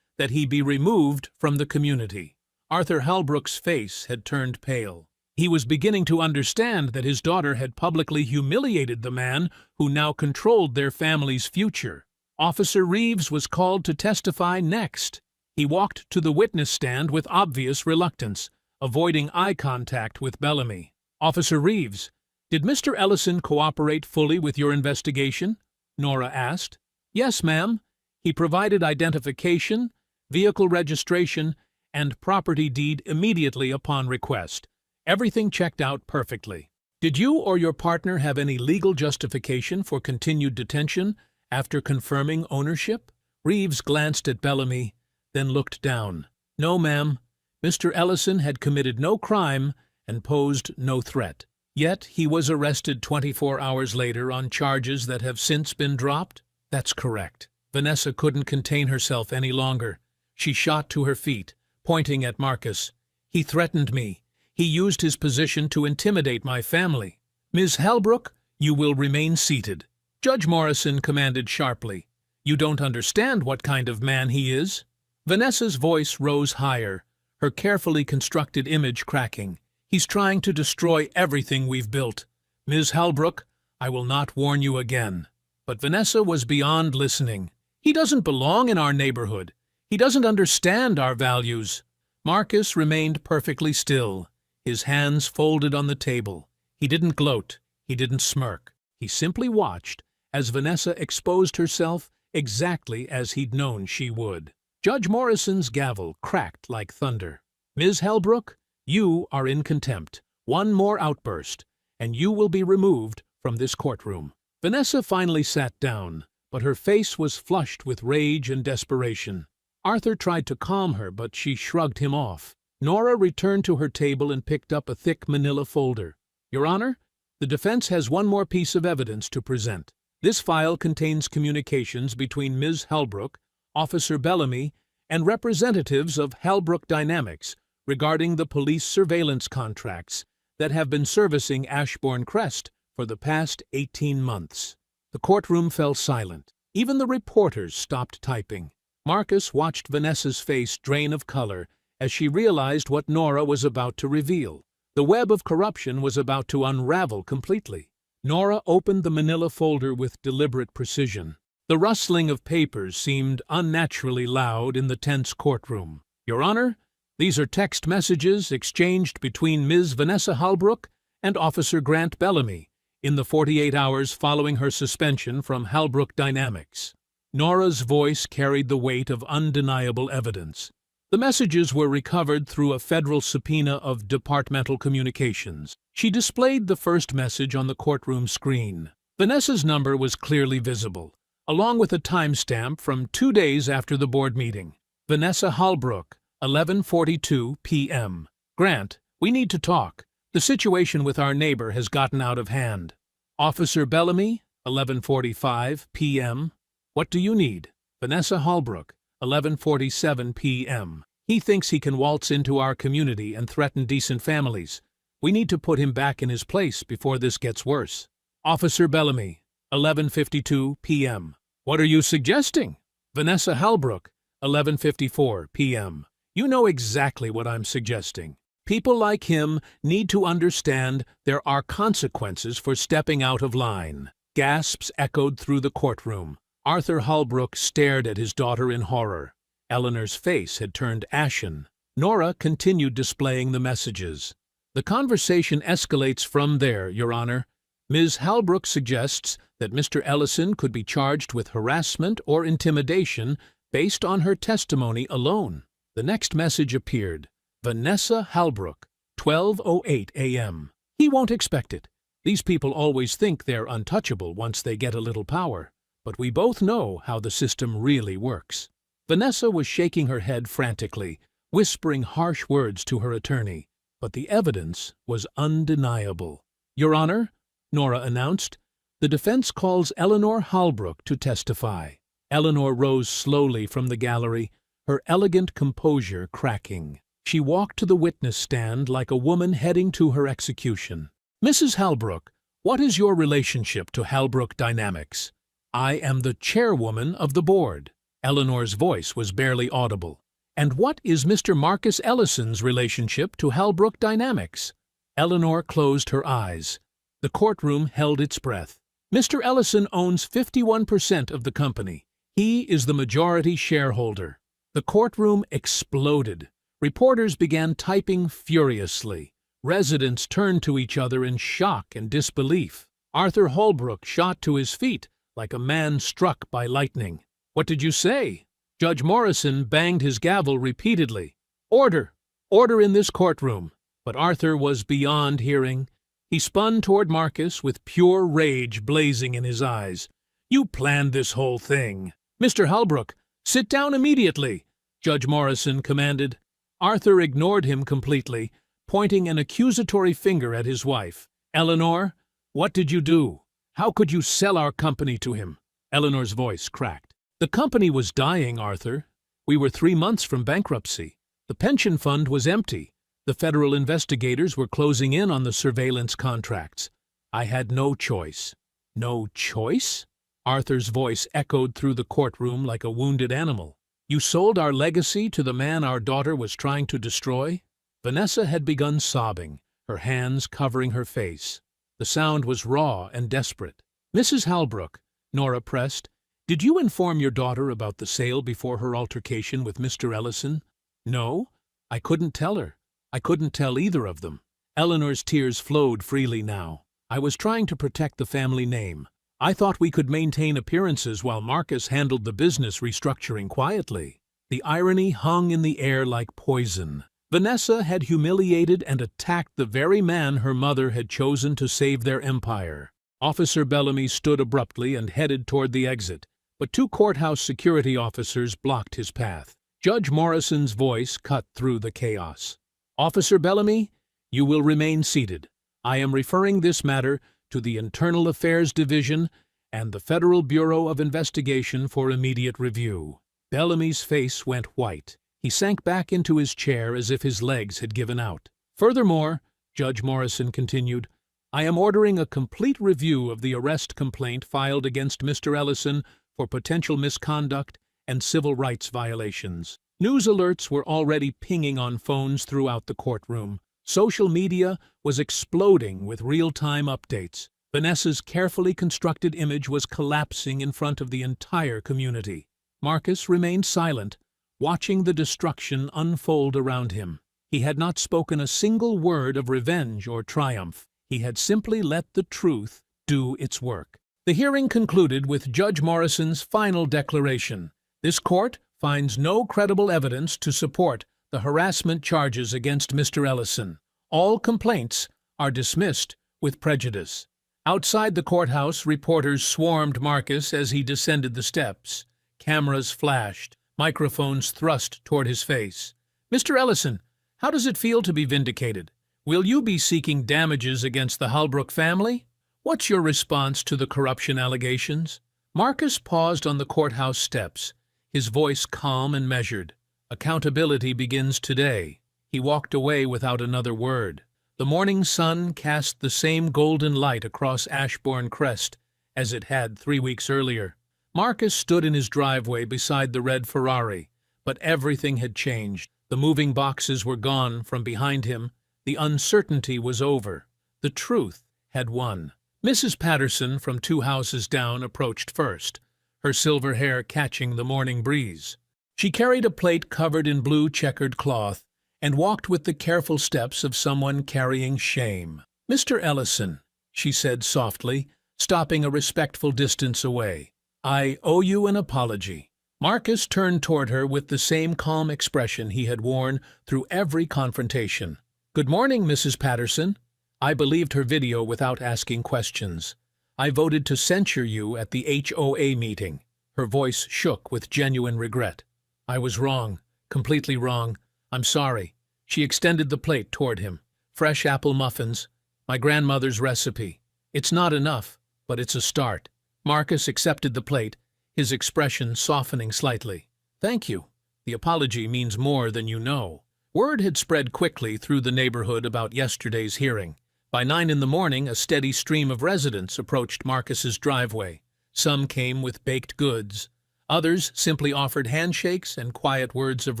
that he be removed from the community. Arthur Halbrook's face had turned pale. He was beginning to understand that his daughter had publicly humiliated the man who now controlled their family's future. Officer Reeves was called to testify next. He walked to the witness stand with obvious reluctance, avoiding eye contact with Bellamy. "Officer Reeves, did Mr. Ellison cooperate fully with your investigation?" Nora asked. "Yes, ma'am. He provided identification, vehicle registration, and property deed immediately upon request. Everything checked out perfectly." "Did you or your partner have any legal justification for continued detention after confirming ownership?" Reeves glanced at Bellamy, then looked down. "No, ma'am. Mr. Ellison had committed no crime and posed no threat. Yet he was arrested 24 hours later on charges that have since been dropped?" "That's correct." Vanessa couldn't contain herself any longer. She shot to her feet, pointing at Marcus. "He threatened me. He used his position to intimidate my family." "Ms. Halbrook, you will remain seated," Judge Morrison commanded sharply. "You don't understand what kind of man he is." Vanessa's voice rose higher, her carefully constructed image cracking. "He's trying to destroy everything we've built. Ms. Halbrook, I will not warn you again." But Vanessa was beyond listening. "He doesn't belong in our neighborhood. He doesn't understand our values." Marcus remained perfectly still, his hands folded on the table. He didn't gloat. He didn't smirk. He simply watched as Vanessa exposed herself exactly as he'd known she would. Judge Morrison's gavel cracked like thunder. "Ms. Halbrook, you are in contempt. One more outburst, and you will be removed from this courtroom." Vanessa finally sat down, but her face was flushed with rage and desperation. Arthur tried to calm her, but she shrugged him off. Nora returned to her table and picked up a thick manila folder. "Your Honor, the defense has one more piece of evidence to present. This file contains communications between Ms. Halbrook, Officer Bellamy, and representatives of Halbrook Dynamics regarding the police surveillance contracts that have been servicing Ashbourne Crest for the past 18 months. The courtroom fell silent. Even the reporters stopped typing. Marcus watched Vanessa's face drain of color as she realized what Nora was about to reveal. The web of corruption was about to unravel completely. Nora opened the manila folder with deliberate precision. The rustling of papers seemed unnaturally loud in the tense courtroom. "Your Honor, these are text messages exchanged between Ms. Vanessa Halbrook and Officer Grant Bellamy in the 48 hours following her suspension from Halbrook Dynamics." Nora's voice carried the weight of undeniable evidence. The messages were recovered through a federal subpoena of departmental communications. She displayed the first message on the courtroom screen. Vanessa's number was clearly visible, along with a timestamp from 2 days after the board meeting. "Vanessa Halbrook, 11:42 p.m. Grant, we need to talk. The situation with our neighbor has gotten out of hand." "Officer Bellamy, 11:45 p.m. What do you need?" "Vanessa Halbrook, 11:47 p.m. He thinks he can waltz into our community and threaten decent families. We need to put him back in his place before this gets worse." "Officer Bellamy, 11:52 p.m. What are you suggesting?" "Vanessa Halbrook, 11:54 p.m. You know exactly what I'm suggesting. People like him need to understand there are consequences for stepping out of line." Gasps echoed through the courtroom. Arthur Halbrook stared at his daughter in horror. Eleanor's face had turned ashen. Nora continued displaying the messages. "The conversation escalates from there, Your Honor. Ms. Halbrook suggests that Mr. Ellison could be charged with harassment or intimidation based on her testimony alone. The next message appeared. Vanessa Halbrook, 12:08 a.m. He won't expect it. These people always think they're untouchable once they get a little power, but we both know how the system really works. Vanessa was shaking her head frantically, whispering harsh words to her attorney, but the evidence was undeniable. Your Honor, Nora announced, the defense calls Eleanor Halbrook to testify. Eleanor rose slowly from the gallery, her elegant composure cracking. She walked to the witness stand like a woman heading to her execution. Mrs. Halbrook, what is your relationship to Halbrook Dynamics? I am the chairwoman of the board. Eleanor's voice was barely audible. And what is Mr. Marcus Ellison's relationship to Halbrook Dynamics? Eleanor closed her eyes. The courtroom held its breath. Mr. Ellison owns 51% of the company. He is the majority shareholder. The courtroom exploded. Reporters began typing furiously. Residents turned to each other in shock and disbelief. Arthur Holbrook shot to his feet like a man struck by lightning. What did you say? Judge Morrison banged his gavel repeatedly. Order! Order in this courtroom. But Arthur was beyond hearing. He spun toward Marcus with pure rage blazing in his eyes. You planned this whole thing. Mr. Halbrook, sit down immediately, Judge Morrison commanded. Arthur ignored him completely, pointing an accusatory finger at his wife. Eleanor, what did you do? How could you sell our company to him? Eleanor's voice cracked. The company was dying, Arthur. We were 3 months from bankruptcy. The pension fund was empty. The federal investigators were closing in on the surveillance contracts. I had no choice. No choice? Arthur's voice echoed through the courtroom like a wounded animal. You sold our legacy to the man our daughter was trying to destroy? Vanessa had begun sobbing, her hands covering her face. The sound was raw and desperate. Mrs. Halbrook, Nora pressed, did you inform your daughter about the sale before her altercation with Mr. Ellison? No, I couldn't tell her. I couldn't tell either of them. Eleanor's tears flowed freely now. I was trying to protect the family name. I thought we could maintain appearances while Marcus handled the business restructuring quietly. The irony hung in the air like poison. Vanessa had humiliated and attacked the very man her mother had chosen to save their empire. Officer Bellamy stood abruptly and headed toward the exit, but 2 courthouse security officers blocked his path. Judge Morrison's voice cut through the chaos. Officer Bellamy, you will remain seated. I am referring this matter to the Internal Affairs Division and the Federal Bureau of Investigation for immediate review. Bellamy's face went white. He sank back into his chair as if his legs had given out. Furthermore, Judge Morrison continued, I am ordering a complete review of the arrest complaint filed against Mr. Ellison for potential misconduct and civil rights violations. News alerts were already pinging on phones throughout the courtroom. Social media was exploding with real-time updates. Vanessa's carefully constructed image was collapsing in front of the entire community. Marcus remained silent, watching the destruction unfold around him. He had not spoken a single word of revenge or triumph. He had simply let the truth do its work. The hearing concluded with Judge Morrison's final declaration. This court finds no credible evidence to support the harassment charges against Mr. Ellison. All complaints are dismissed with prejudice. Outside the courthouse, reporters swarmed Marcus as he descended the steps. Cameras flashed, microphones thrust toward his face. Mr. Ellison, how does it feel to be vindicated? Will you be seeking damages against the Halbrook family? What's your response to the corruption allegations? Marcus paused on the courthouse steps, his voice calm and measured. Accountability begins today. He walked away without another word. The morning sun cast the same golden light across Ashbourne Crest as it had 3 weeks earlier. Marcus stood in his driveway beside the red Ferrari, but everything had changed. The moving boxes were gone from behind him. The uncertainty was over. The truth had won. Mrs. Patterson from 2 houses down approached first, her silver hair catching the morning breeze. She carried a plate covered in blue checkered cloth and walked with the careful steps of someone carrying shame. Mr. Ellison, she said softly, stopping a respectful distance away. "I owe you an apology." Marcus turned toward her with the same calm expression he had worn through every confrontation. "Good morning, Mrs. Patterson." I believed her video without asking questions. "I voted to censure you at the HOA meeting." Her voice shook with genuine regret. "I was wrong, completely wrong. I'm sorry." She extended the plate toward him. "Fresh apple muffins, my grandmother's recipe. It's not enough, but it's a start." Marcus accepted the plate, his expression softening slightly. "Thank you. The apology means more than you know." Word had spread quickly through the neighborhood about yesterday's hearing. By 9 in the morning, a steady stream of residents approached Marcus's driveway. Some came with baked goods. Others simply offered handshakes and quiet words of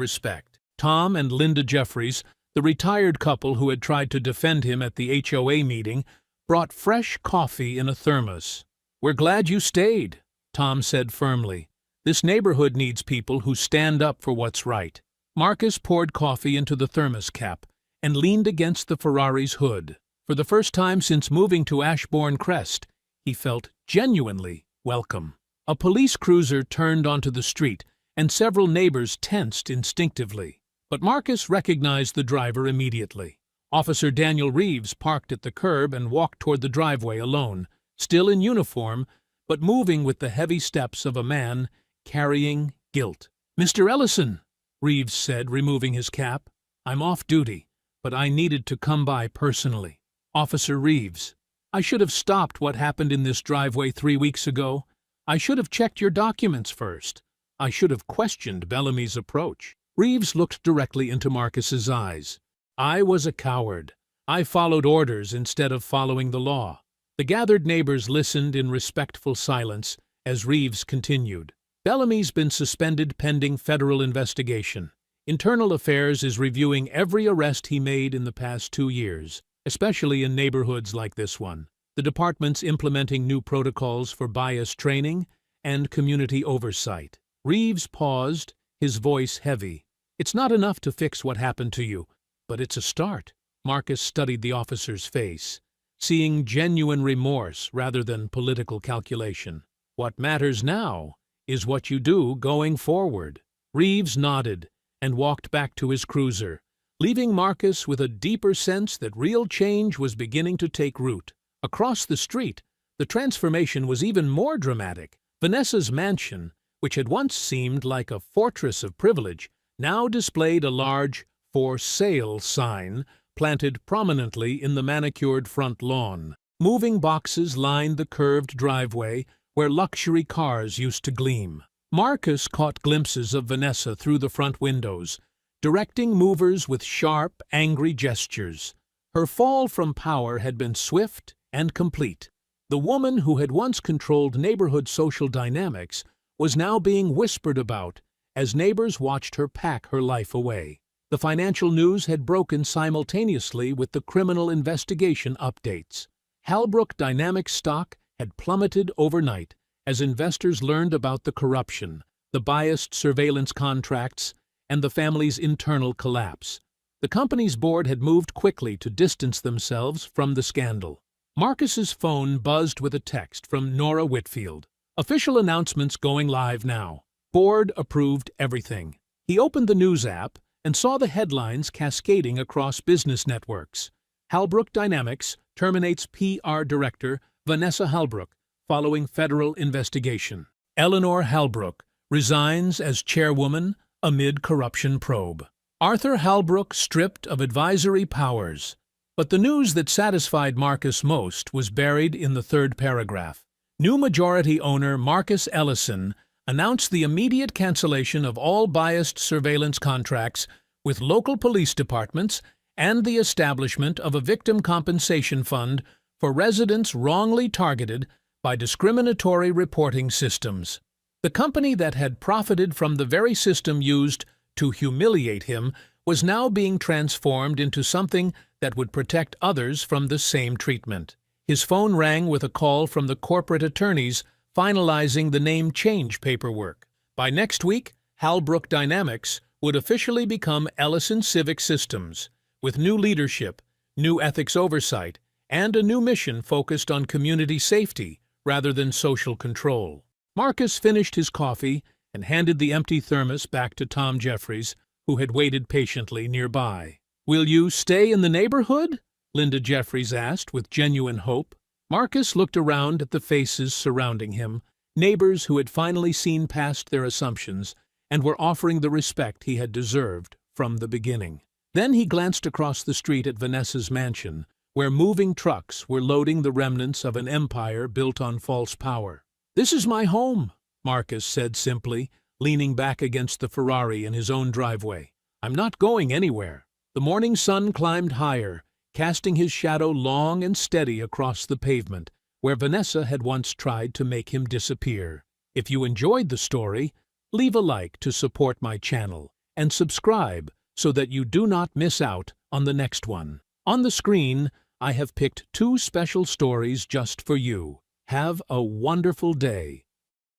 respect. Tom and Linda Jeffries, the retired couple who had tried to defend him at the HOA meeting, brought fresh coffee in a thermos. "We're glad you stayed," Tom said firmly. "This neighborhood needs people who stand up for what's right." Marcus poured coffee into the thermos cap and leaned against the Ferrari's hood. For the first time since moving to Ashbourne Crest, he felt genuinely welcome. A police cruiser turned onto the street, and several neighbors tensed instinctively. But Marcus recognized the driver immediately. Officer Daniel Reeves parked at the curb and walked toward the driveway alone, still in uniform, but moving with the heavy steps of a man carrying guilt. "Mr. Ellison," Reeves said, removing his cap, "I'm off duty, but I needed to come by personally." "Officer Reeves, I should have stopped what happened in this driveway 3 weeks ago. I should have checked your documents first. I should have questioned Bellamy's approach." Reeves looked directly into Marcus's eyes. "I was a coward. I followed orders instead of following the law." The gathered neighbors listened in respectful silence as Reeves continued. "Bellamy's been suspended pending federal investigation. Internal Affairs is reviewing every arrest he made in the past 2 years. Especially in neighborhoods like this one. The department's implementing new protocols for bias training and community oversight." Reeves paused, his voice heavy. "It's not enough to fix what happened to you, but it's a start." Marcus studied the officer's face, seeing genuine remorse rather than political calculation. "What matters now is what you do going forward." Reeves nodded and walked back to his cruiser, leaving Marcus with a deeper sense that real change was beginning to take root. Across the street, the transformation was even more dramatic. Vanessa's mansion, which had once seemed like a fortress of privilege, now displayed a large "For Sale" sign planted prominently in the manicured front lawn. Moving boxes lined the curved driveway where luxury cars used to gleam. Marcus caught glimpses of Vanessa through the front windows, directing movers with sharp, angry gestures. Her fall from power had been swift and complete. The woman who had once controlled neighborhood social dynamics was now being whispered about as neighbors watched her pack her life away. The financial news had broken simultaneously with the criminal investigation updates. Halbrook Dynamics stock had plummeted overnight as investors learned about the corruption, the biased surveillance contracts, and the family's internal collapse. The company's board had moved quickly to distance themselves from the scandal. Marcus's phone buzzed with a text from Nora Whitfield. "Official announcements going live now. Board approved everything." He opened the news app and saw the headlines cascading across business networks. Halbrook Dynamics terminates PR director Vanessa Halbrook following federal investigation. Eleanor Halbrook resigns as chairwoman amid corruption probe. Arthur Halbrook stripped of advisory powers. But the news that satisfied Marcus most was buried in the third paragraph. New majority owner Marcus Ellison announced the immediate cancellation of all biased surveillance contracts with local police departments and the establishment of a victim compensation fund for residents wrongly targeted by discriminatory reporting systems. The company that had profited from the very system used to humiliate him was now being transformed into something that would protect others from the same treatment. His phone rang with a call from the corporate attorneys finalizing the name change paperwork. By next week, Halbrook Dynamics would officially become Ellison Civic Systems, with new leadership, new ethics oversight, and a new mission focused on community safety rather than social control. Marcus finished his coffee and handed the empty thermos back to Tom Jeffries, who had waited patiently nearby. "Will you stay in the neighborhood?" Linda Jeffries asked with genuine hope. Marcus looked around at the faces surrounding him, neighbors who had finally seen past their assumptions and were offering the respect he had deserved from the beginning. Then he glanced across the street at Vanessa's mansion, where moving trucks were loading the remnants of an empire built on false power. "This is my home," Marcus said simply, leaning back against the Ferrari in his own driveway. "I'm not going anywhere." The morning sun climbed higher, casting his shadow long and steady across the pavement, where Vanessa had once tried to make him disappear. If you enjoyed the story, leave a like to support my channel, and subscribe so that you do not miss out on the next one. On the screen, I have picked 2 special stories just for you. Have a wonderful day.